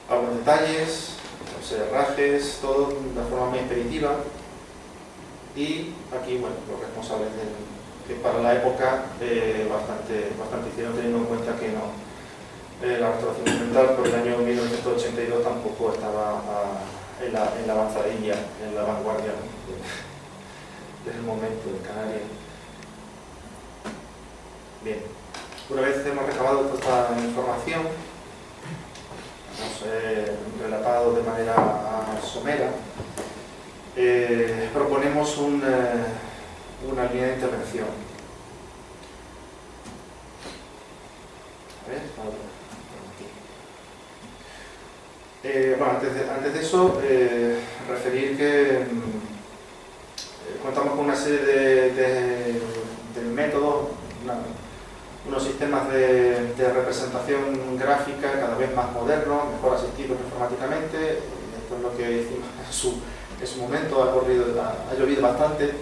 Algunos detalles, herrajes, todo de forma muy expeditiva, y aquí, bueno, los responsables que para la época bastante hicieron, teniendo en cuenta que no, la restauración monumental por el año 1982 tampoco estaba en la avanzadilla, en la vanguardia del momento de Canarias. Bien, una vez hemos recabado toda esta información, hemos relatado de manera somera, proponemos una línea de intervención. A ver, bueno, antes de eso, referir que contamos con una serie de métodos, unos sistemas de representación gráfica cada vez más modernos, mejor asistidos informáticamente. Esto es lo que hicimos en su momento, ha llovido bastante,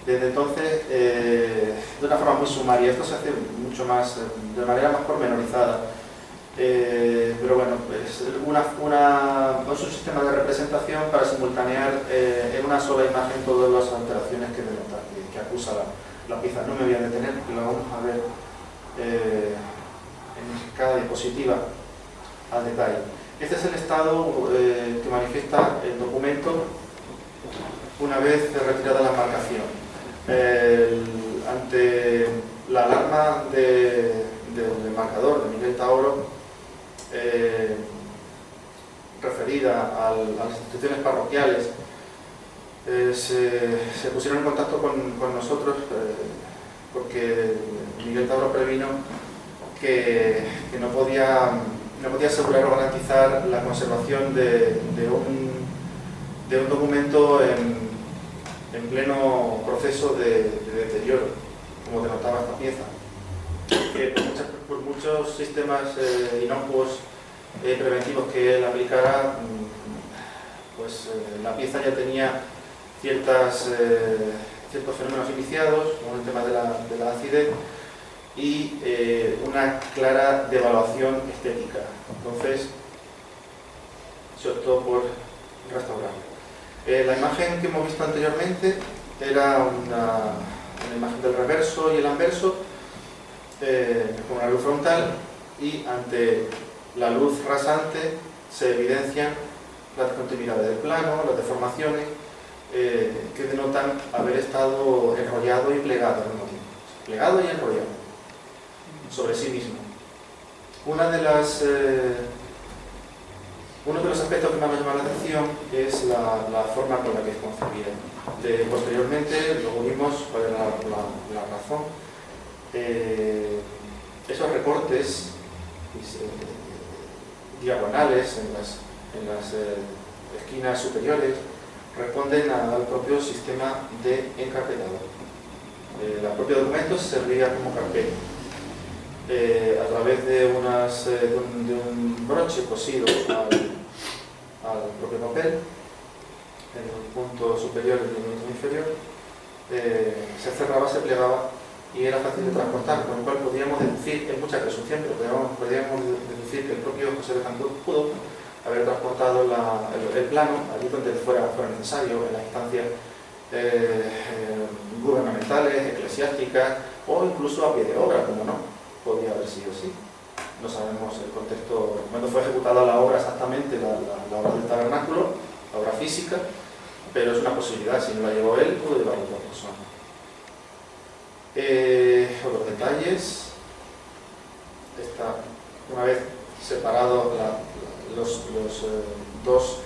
Desde entonces, de una forma muy sumaria, esto se hace mucho más, de manera más pormenorizada. Pero bueno, es un sistema de representación para simultanear en una sola imagen todas las alteraciones que denota, que acusa la pieza. No me voy a detener, porque lo vamos a ver en cada diapositiva al detalle. Este es el estado que manifiesta el documento una vez retirada la marcación. Ante la alarma del marcador de Miguel Taoro, referida a las instituciones parroquiales, se pusieron en contacto con nosotros porque Miguel Tauro previno que no podía asegurar o garantizar la conservación de un documento en pleno proceso de deterioro, como denotaba esta pieza. Que por muchos sistemas inocuos preventivos que él aplicara, pues la pieza ya tenía ciertos fenómenos iniciados, como el tema de la acidez, y una clara devaluación estética. Entonces se optó por restaurarlo. La imagen que hemos visto anteriormente era una imagen del reverso y el anverso, con una luz frontal, y ante la luz rasante se evidencian las continuidades del plano, las deformaciones que denotan haber estado enrollado y plegado al mismo tiempo. Plegado y enrollado sobre sí mismo. Uno de los aspectos que más me llama la atención es la forma con la que es concebida. Posteriormente, luego vimos cuál era la razón. Esos recortes diagonales en las esquinas superiores responden al propio sistema de encarpetado. El propio documento servía como carpeta. A través de un broche cosido al propio papel, en el punto superior y en el punto inferior, se cerraba, se plegaba y era fácil de transportar, con lo cual podíamos deducir, es mucha presunción, pero podíamos deducir que el propio José de Cantú pudo haber transportado el plano allí donde fuera necesario, en las instancias gubernamentales, eclesiásticas o incluso a pie de obra, como no, podía haber sido así. No sabemos el contexto, cuando fue ejecutada la obra exactamente, la obra del tabernáculo, la obra física, pero es una posibilidad, si no la llevó él, pudo llevarlo otra persona. Otros detalles. Una vez separados los dos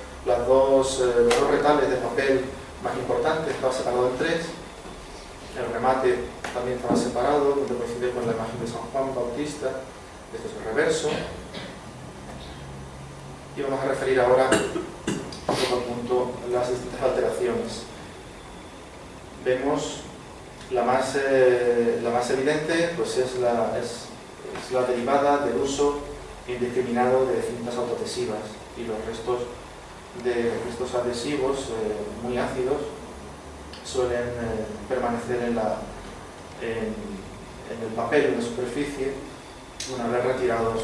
retales de papel más importantes, estaba separado en tres. El remate también estaba separado, donde coincide con la imagen de San Juan Bautista. Este es el reverso. Y vamos a referir ahora a otro punto, las distintas alteraciones. Vemos la más evidente, pues es la derivada del uso indiscriminado de cintas autoadhesivas y los restos de estos adhesivos muy ácidos suelen permanecer en el papel, en la superficie, una vez retirados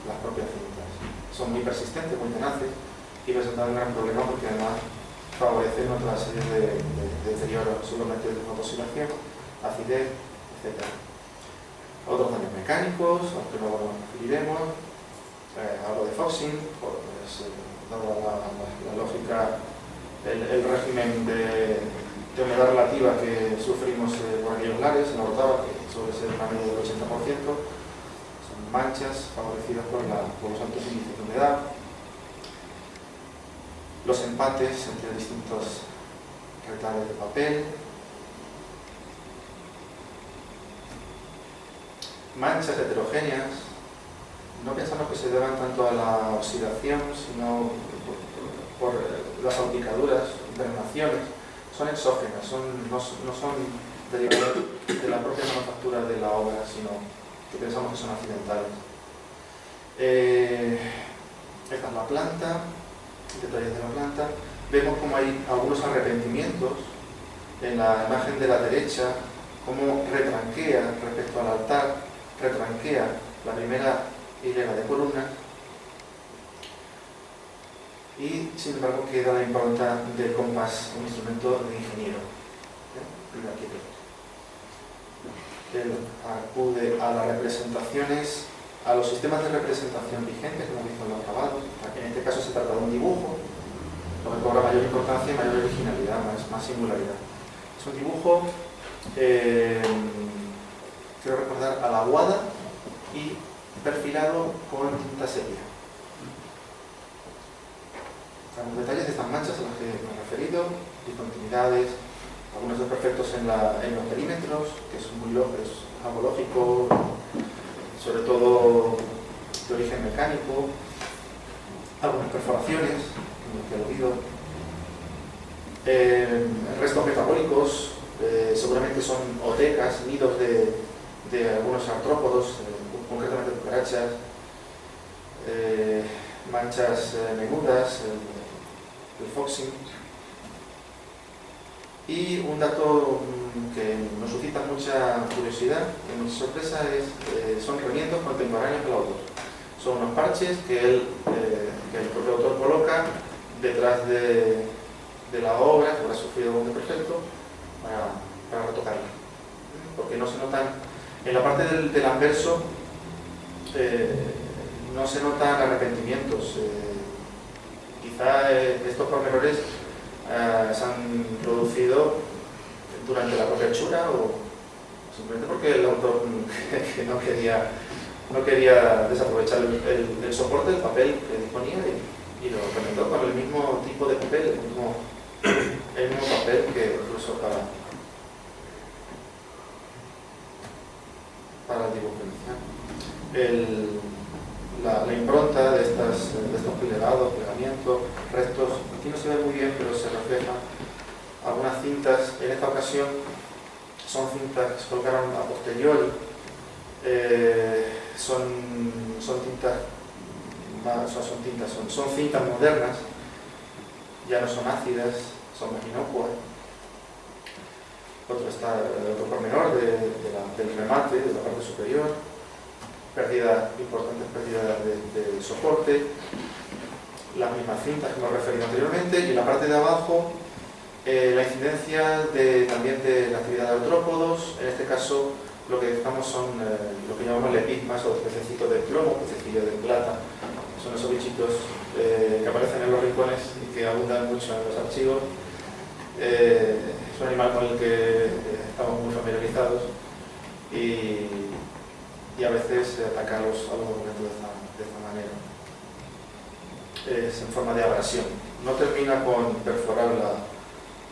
las propias cintas. Son muy persistentes, muy tenaces y presentan un gran problema porque además favorecen otra serie de deterioros, solamente de fotosilación, acidez, etc. Otros daños mecánicos, aunque luego nos referiremos. Hablo de foxing, pues, dada la lógica, el régimen de humedad relativa que sufrimos por aquellos lares, en la Orotava, que suele ser una media del 80%, son manchas favorecidas por los altos índices de humedad. Los empates entre distintos retales de papel, manchas heterogéneas, no pensamos que se deban tanto a la oxidación, sino por las salpicaduras, impregnaciones, son exógenas, no son derivadas de la propia manufactura de la obra, sino que pensamos que son accidentales. Esta es la planta, detalles de la planta. Vemos como hay algunos arrepentimientos en la imagen de la derecha, cómo retranquea respecto al altar, retranquea la primera hilera de columnas, y sin embargo queda la impronta del compás, un instrumento de ingeniero, de arquitecto. Él acude a las representaciones, a los sistemas de representación vigentes, como visto en los grabados. En este caso se trata de un dibujo, lo que cobra mayor importancia y mayor originalidad, más singularidad. Es un dibujo, quiero recordar, a la aguada y perfilado con tinta sepia. Algunos detalles de estas manchas a las que me he referido, discontinuidades, algunos desperfectos en los perímetros, que es algo lógico, sobre todo de origen mecánico, algunas perforaciones, que he oído, restos metabólicos, seguramente son otecas, nidos de algunos artrópodos, concretamente cucarachas, manchas menudas, el foxing. Y un dato que nos suscita mucha curiosidad y mucha sorpresa son remiendos contemporáneos del autor. Son unos parches que el propio autor coloca detrás de la obra, que habrá sufrido un desperfecto, para retocarla. Porque no se notan, en la parte del anverso, no se notan arrepentimientos. Quizá estos pormenores se han producido durante la propia hechura o simplemente porque el autor que no quería desaprovechar el soporte, el papel que disponía y lo remendó con el mismo tipo de papel, el mismo papel que usó para el dibujo inicial. La impronta de estos plegados, plegamientos, restos, aquí no se ve muy bien, pero se reflejan algunas cintas. En esta ocasión son cintas que se colocaron a posteriori, son cintas modernas, ya no son ácidas, son más inocuas. Otro pormenor del remate, de la parte superior, importantes pérdidas de soporte, las mismas cintas que hemos referido anteriormente, y en la parte de abajo la incidencia también de la actividad de artrópodos. En este caso lo que dejamos son lo que llamamos lepismas o pececitos de plomo, pececillos de plata. Son esos bichitos que aparecen en los rincones y que abundan mucho en los archivos. Es un animal con el que estamos muy familiarizados y a veces ataca a los documentos de esta manera. Es en forma de abrasión. No termina con perforar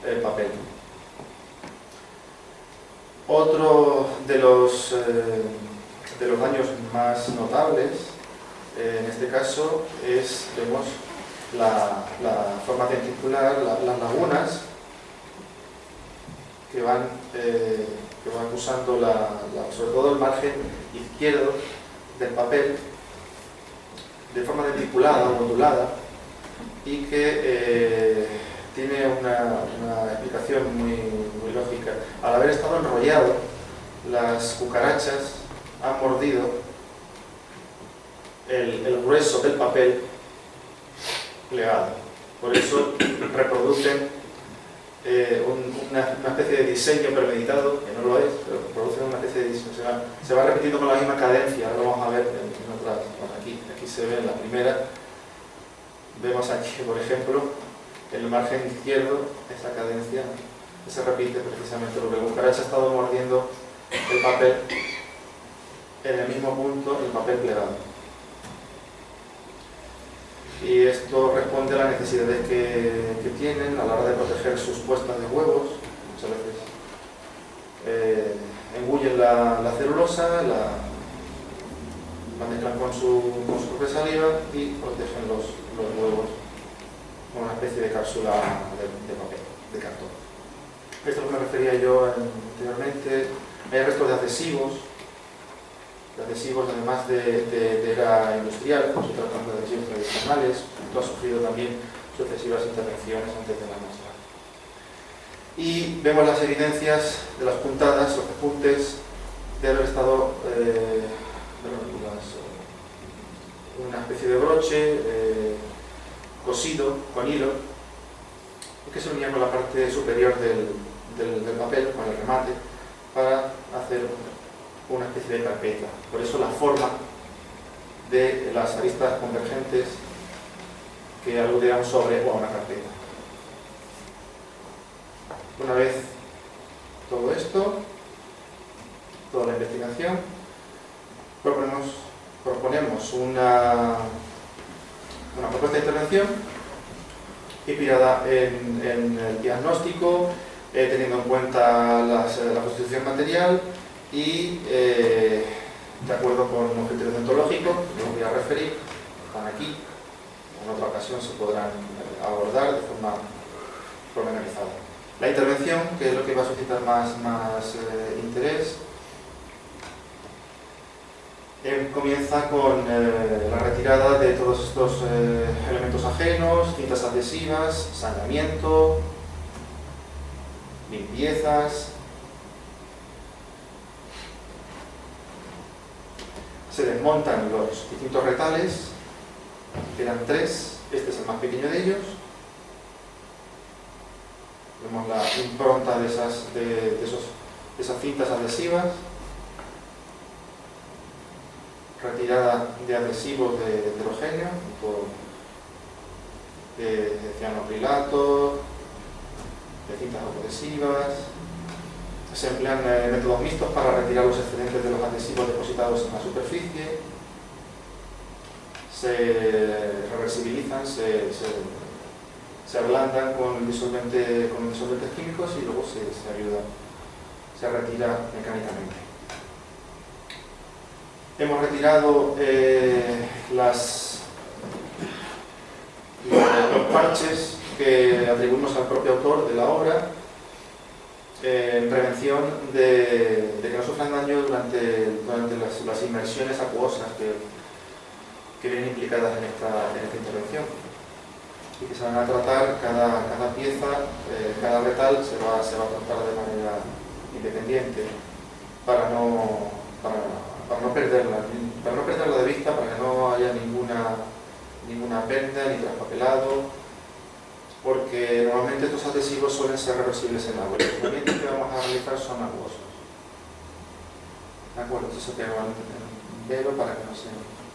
el papel. Otro de los daños más notables, en este caso, vemos la forma denticular, las lagunas que van usando sobre todo el margen izquierdo del papel de forma denticulada o ondulada, y que tiene una explicación muy lógica. Al haber estado enrollado, las cucarachas han mordido el grueso del papel plegado. Por eso reproducen una especie de diseño premeditado, que no lo es, pero producen una especie de diseño. Se va repitiendo con la misma cadencia. Ahora lo vamos a ver en otras. Bueno, aquí se ve en la primera. Vemos aquí, por ejemplo, en el margen izquierdo, esa cadencia que se repite precisamente porque la cucaracha ha estado mordiendo el papel en el mismo punto, el papel plegado. Y esto responde a las necesidades que tienen a la hora de proteger sus puestas de huevos. Muchas veces engullen la celulosa, la mezclan con su propia saliva y protegen los huevos con una especie de cápsula de papel, de cartón. Esto es lo que me refería yo anteriormente. Hay restos de adhesivos además de era industrial, no se tratan de adhesivos tradicionales. Esto ha sufrido también sucesivas intervenciones antes de la nuestra. y vemos las evidencias de las puntadas, los repuntes de haber estado una especie de broche cosido con hilo y que se unía con la parte superior del papel, con el remate, para hacer una especie de carpeta. Por eso la forma de las aristas convergentes que aluden a un sobre o a una carpeta. Una vez todo esto, toda la investigación, proponemos una propuesta de intervención inspirada en el diagnóstico, teniendo en cuenta la constitución material y de acuerdo con los criterios deontológicos, que no voy a referir, están aquí, en otra ocasión se podrán abordar de forma pormenorizada. La intervención, que es lo que va a suscitar más interés, comienza con la retirada de todos estos elementos ajenos, cintas adhesivas, saneamiento, limpiezas. Se desmontan los distintos retales, quedan 3, este es el más pequeño de ellos. Vemos la impronta de esas cintas adhesivas, retirada de adhesivos de heterogéneo, de cianocrilato, de cintas autoadhesivas. Se emplean métodos mixtos para retirar los excedentes de los adhesivos depositados en la superficie. Se reversibilizan, se ablandan con disolventes químicos y luego se retira mecánicamente. Hemos retirado los parches que atribuimos al propio autor de la obra en prevención de que no sufran daño durante las inmersiones acuosas que vienen implicadas en esta intervención, y que se van a tratar cada pieza, cada retal se va a tratar de manera independiente para no perderla de vista, para que no haya ninguna pérdida ni traspapelado, porque normalmente estos adhesivos suelen ser reversibles en agua. Los tratamientos que vamos a realizar son acuosos. ¿De acuerdo? Entonces se pega en velo para que no se...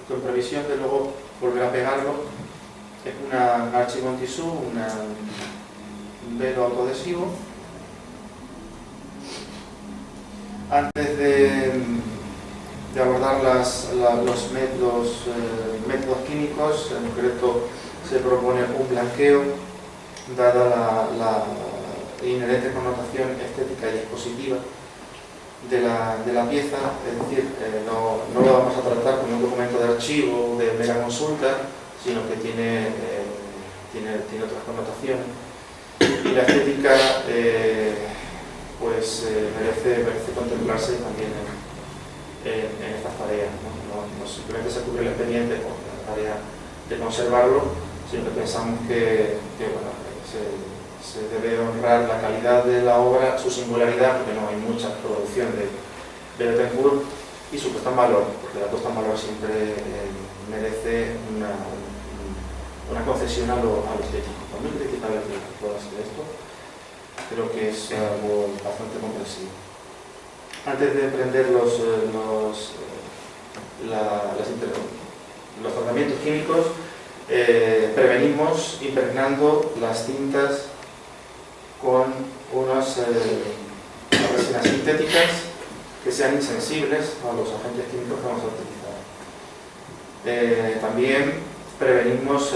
Con previsión de luego volver a pegarlo. Es un archivo en tisú, un velo autoadhesivo. Antes de abordar los métodos químicos, en concreto se propone un blanqueo, dada la inherente connotación estética y expositiva de la pieza, es decir, no lo vamos a tratar como un documento de archivo de mera consulta, sino que tiene otras connotaciones. Y la estética merece contemplarse también en estas tareas. No simplemente se cubre el expediente con la tarea de conservarlo, sino que pensamos que se debe honrar la calidad de la obra, su singularidad, porque no hay mucha producción de Bettencourt, y su puesta en valor, porque la puesta en valor siempre merece una concesión a lo estético. Por muy criticable que pueda ser esto, creo que es algo bastante comprensivo. Antes de emprender los tratamientos químicos, prevenimos impregnando las cintas con unas resinas sintéticas que sean insensibles a los agentes químicos que vamos a utilizar. También prevenimos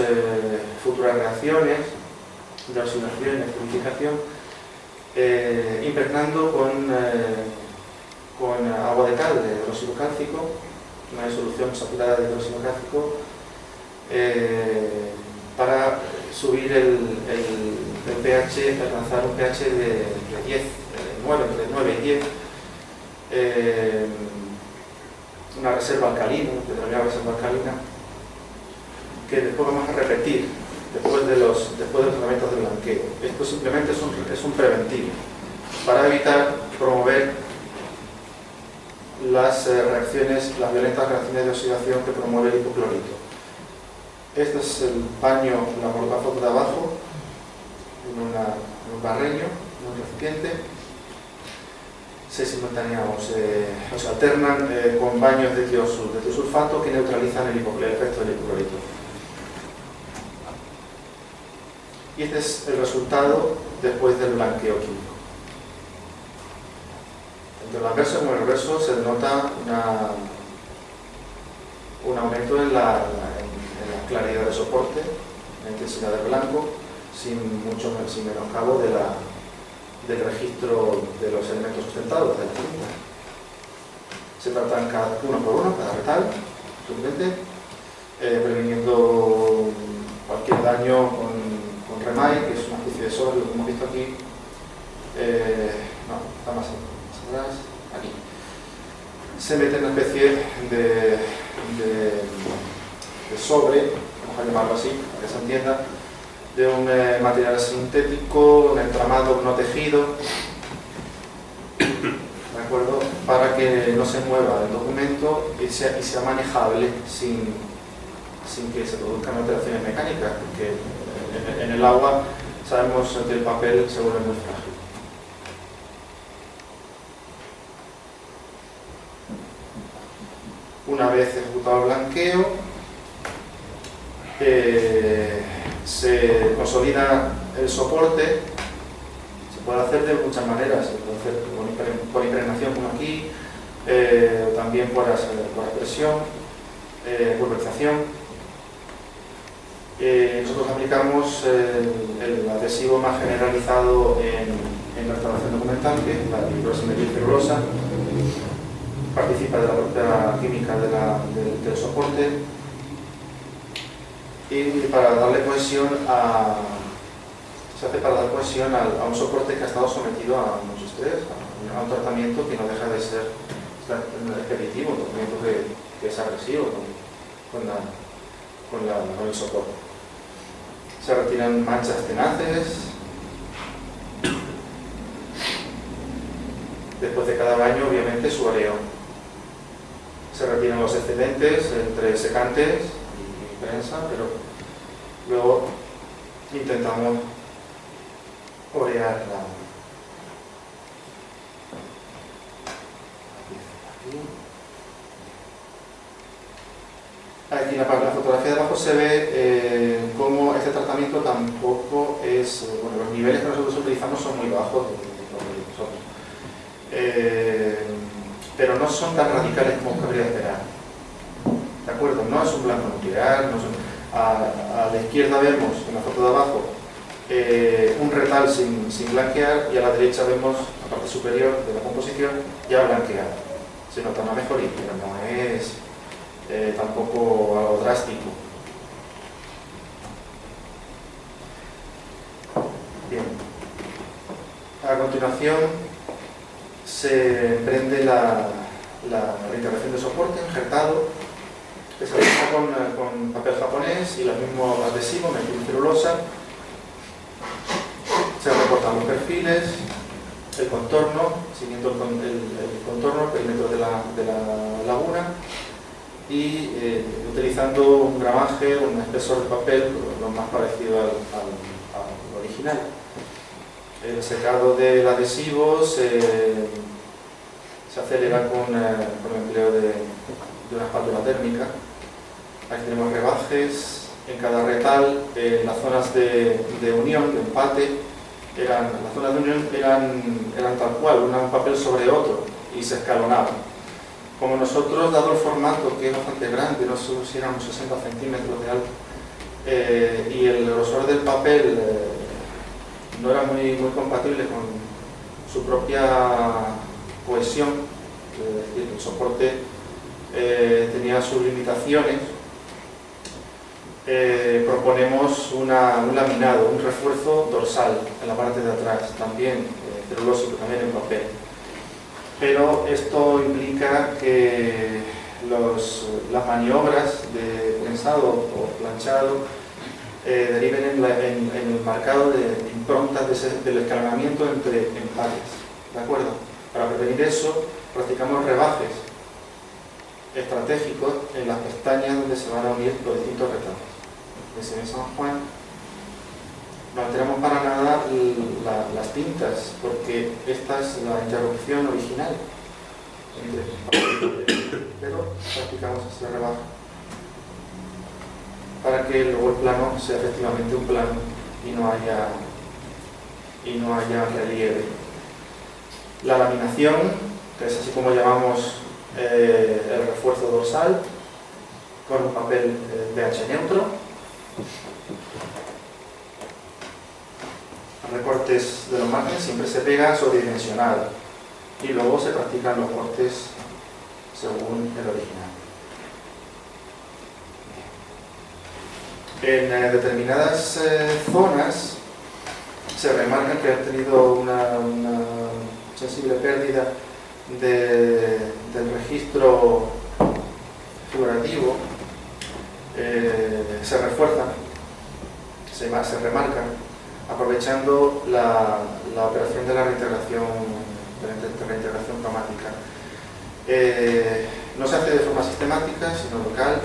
futuras reacciones de oxidación y purificación impregnando con agua de cal de hidróxido cálcico, una disolución saturada de hidróxido cálcico, para subir el pH, alcanzar un pH de 10, 9, entre 9 y 10, una reserva alcalina, una reserva alcalina, que después vamos a repetir después de los tratamientos de blanqueo. Esto simplemente es un preventivo para evitar promover las violentas reacciones de oxidación que promueve el hipoclorito. Este es el paño, la foto de abajo, en un barreño, en un recipiente. Se alternan con baños de tiosulfato que neutralizan el efecto del hipoclorito. Y este es el resultado después del blanqueo químico. Entre el anverso y el reverso se denota un aumento en la claridad del soporte, la intensidad del blanco, sin menoscabo del registro de los elementos sustentados de la tinta. Se tratan uno por uno, cada retal, simplemente, previniendo cualquier daño con remay, que es una especie de sobre, lo que hemos visto aquí. No, está más atrás, aquí. Se mete una especie de sobre, vamos a llamarlo así, para que se entienda, de un material sintético, un entramado no tejido, ¿de acuerdo? Para que no se mueva el documento y sea manejable sin que se produzcan alteraciones mecánicas, porque en el agua sabemos que el papel se vuelve muy frágil. Una vez ejecutado el blanqueo, se consolida el soporte. Se puede hacer de muchas maneras, se puede hacer por impregnación como aquí, también por aspersión, pulverización. Nosotros aplicamos el adhesivo más generalizado en la restauración documental, que es la hidroximetilcelulosa. Participa de la propia química del soporte, y para darle cohesión se hace para dar cohesión a un soporte que ha estado sometido a mucho estrés, a un tratamiento que no deja de ser repetitivo, un tratamiento que es agresivo con el soporte. Se retiran manchas tenaces. Después de cada baño, obviamente, su oreo. Se retiran los excedentes entre secantes y prensa, pero luego intentamos orear aquí en la fotografía de abajo se ve cómo este tratamiento tampoco es, bueno, los niveles que nosotros utilizamos son muy bajos pero no son tan radicales como cabría esperar. ¿De acuerdo? No es un blanco nuclear, a la izquierda vemos, en la foto de abajo, un retal sin blanquear, y a la derecha vemos la parte superior de la composición ya blanqueada. Se nota una mejoría, pero no es tampoco algo drástico. Bien. A continuación se emprende la reintegración de soporte injertado, que se realiza con papel japonés y el mismo adhesivo, metilcelulosa. Se recortan los perfiles, el contorno, siguiendo el contorno, el perímetro de la laguna, y utilizando un gramaje, un espesor de papel lo más parecido al original. El secado del adhesivo se acelera con el empleo de una espátula térmica. Aquí tenemos rebajes en cada retal. Las zonas de unión, de empate, las zonas de unión eran tal cual, un papel sobre otro, y se escalonaban. Como nosotros, dado el formato, que es bastante grande, no sé si éramos 60 centímetros de alto, y el grosor del papel no era muy compatible con su propia cohesión, es decir, el soporte tenía sus limitaciones, proponemos un laminado, un refuerzo dorsal en la parte de atrás, también celulósico, también en papel. Pero esto implica que las maniobras de prensado o planchado deriven en el marcado de improntas del escalonamiento entre empaques, ¿de acuerdo? Para prevenir eso, practicamos rebajes estratégicos en las pestañas donde se van a unir los distintos retablos. En San Juan no alteramos para nada las tintas, porque esta es la interrupción original, pero practicamos ese rebaje para que luego el plano sea efectivamente un plano y no haya relieve. La laminación, que es así como llamamos el refuerzo dorsal, con un papel pH neutro, recortes de los márgenes siempre se pega sobredimensionado y luego se practican los cortes según el original. En determinadas zonas se remarca que han tenido una sensible pérdida del registro figurativo, se refuerzan, se remarcan, aprovechando la operación de la reintegración cromática. No se hace de forma sistemática, sino local,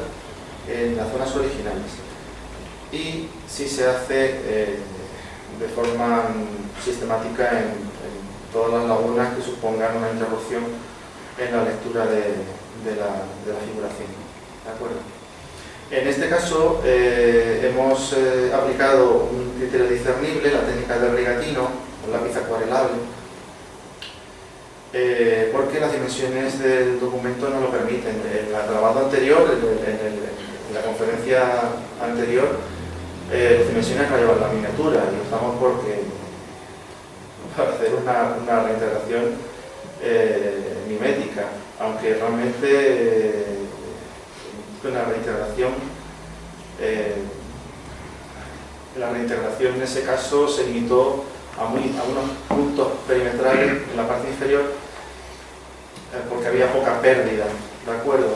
en las zonas originales. Y sí se hace de forma sistemática en todas las lagunas que supongan una interrupción en la lectura de la figuración. ¿De acuerdo? En este caso hemos aplicado un criterio discernible, la técnica del rigatino, con lápiz acuarelable, porque las dimensiones del documento no lo permiten. En el grabado anterior, en la conferencia anterior, las dimensiones no llevan la miniatura y optamos para hacer una reintegración mimética, aunque realmente la reintegración en ese caso se limitó a unos puntos perimetrales en la parte inferior, porque había poca pérdida, ¿de acuerdo?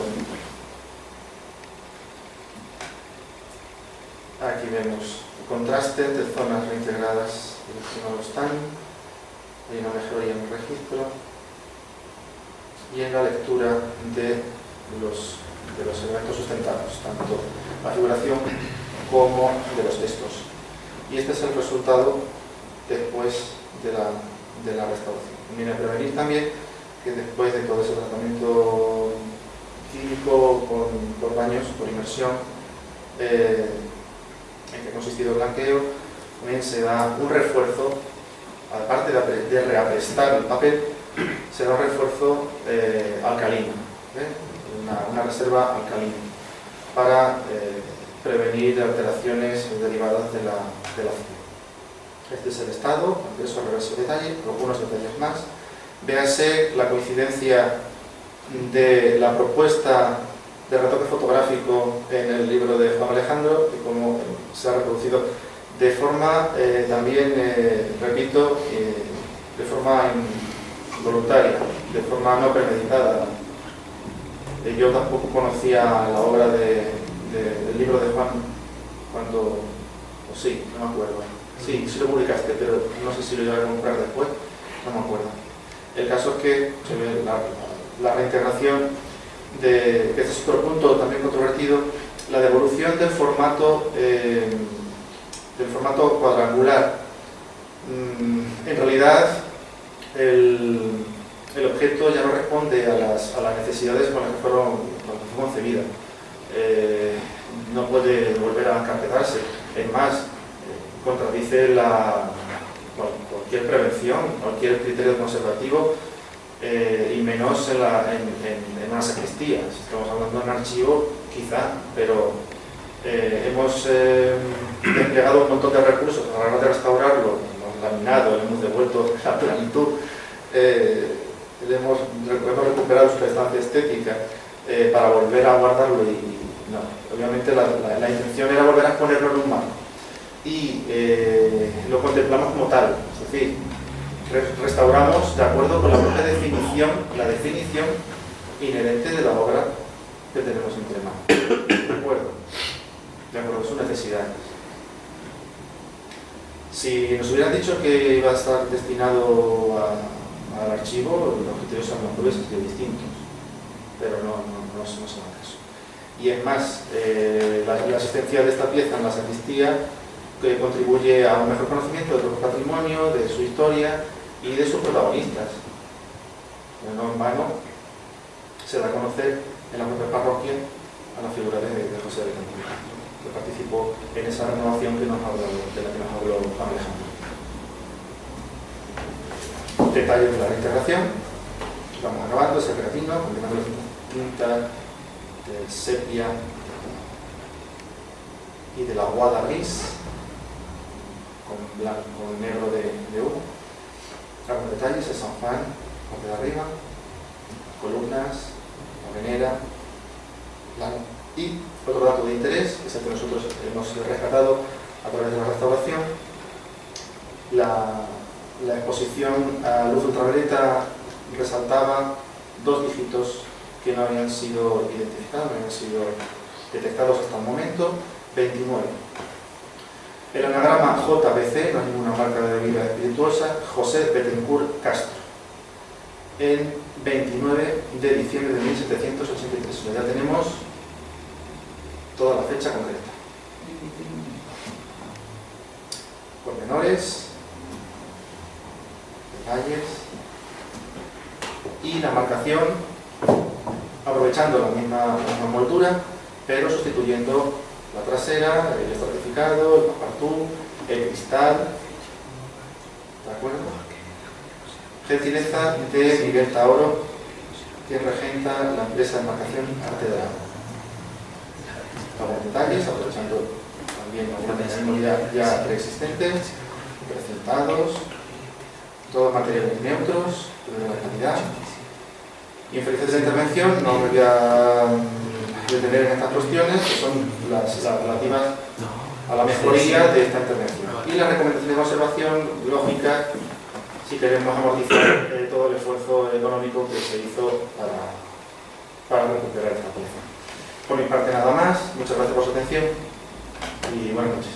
Aquí vemos el contraste entre zonas reintegradas y las que no lo están. Hay una mejoría en el registro y en la lectura de los elementos sustentados, tanto la figuración como de los textos. Y este es el resultado después de la restauración. Viene a prevenir también que después de todo ese tratamiento químico por baños, por inmersión, en que ha consistido el blanqueo, también se da un refuerzo, aparte de reaprestar el papel, se da un refuerzo alcalino, una reserva alcalina, para prevenir alteraciones derivadas de la fibra. Este es el estado, ingreso a reverso detalle, algunos detalles más. Véase la coincidencia de la propuesta de retoque fotográfico en el libro de Juan Alejandro y cómo se ha reproducido de forma también, repito, de forma involuntaria, de forma no premeditada. Yo tampoco conocía la obra del libro de Juan cuando, o sí, no me acuerdo. Sí, sí lo publicaste, pero no sé si lo iba a comprar después, no me acuerdo. El caso es que se ve la reintegración que este es otro punto también controvertido, la devolución del formato cuadrangular. En realidad el objeto ya no responde a las necesidades con las que fue concebida. No puede volver a encarpetarse. Es más, contradice cualquier prevención, cualquier criterio conservativo, y menos en una sacristía. Si estamos hablando de un archivo, quizá, pero hemos desplegado un montón de recursos a la hora de restaurarlo, hemos laminado, le hemos devuelto la planitud, hemos recuperado su prestancia estética para volver a guardarlo y no, obviamente la intención era volver a exponerlo en un mapa y lo contemplamos como tal, es decir, restauramos de acuerdo con la propia definición, la definición inherente de la obra que tenemos entre manos. De acuerdo, sus necesidades. Si nos hubieran dicho que iba a estar destinado al archivo, los criterios a lo mejor hubiesen sido distintos, pero no se dan caso. Y es más, la asistencia de esta pieza en la sacristía que contribuye a un mejor conocimiento del propio patrimonio, de su historia y de sus protagonistas. No en vano se da a conocer en la propia parroquia a la figura de José de Cantillana, que participó en esa renovación de la que nos habló Alejandro. Detalles de la reintegración. Vamos acabando ese regatino, combinando tinta del sepia y de la aguada gris con negro de humo. Algunos detalles: el San Juan, parte de arriba, columnas, la venera, y otro dato de interés, que es el que nosotros hemos rescatado a través de la restauración: la exposición a luz ultravioleta resaltaba dos dígitos que no habían sido identificados, no habían sido detectados hasta el momento: 29. El anagrama JBC, no es ninguna marca de bebida espirituosa, José Betancourt Castro, en 29 de diciembre de 1783. Ya tenemos toda la fecha concreta. Pormenores, detalles y la marcación, aprovechando la misma moldura, pero sustituyendo la trasera, el estratificado, el passepartout, el cristal. ¿De acuerdo? Gentileza de Miguel Taoro, quien regenta la empresa de marcación Arte de Aragón. Algunos detalles, aprovechando también alguna sensibilidad ya preexistentes, presentados, todos materiales neutros, de buena calidad. Y en felices de la intervención no me voy a detener en estas cuestiones, que son las relativas a la mejoría de esta intervención. Y la recomendación de conservación lógica, si queremos amortizar todo el esfuerzo económico que se hizo para recuperar esta pieza. Por mi parte nada más, muchas gracias por su atención y buenas noches.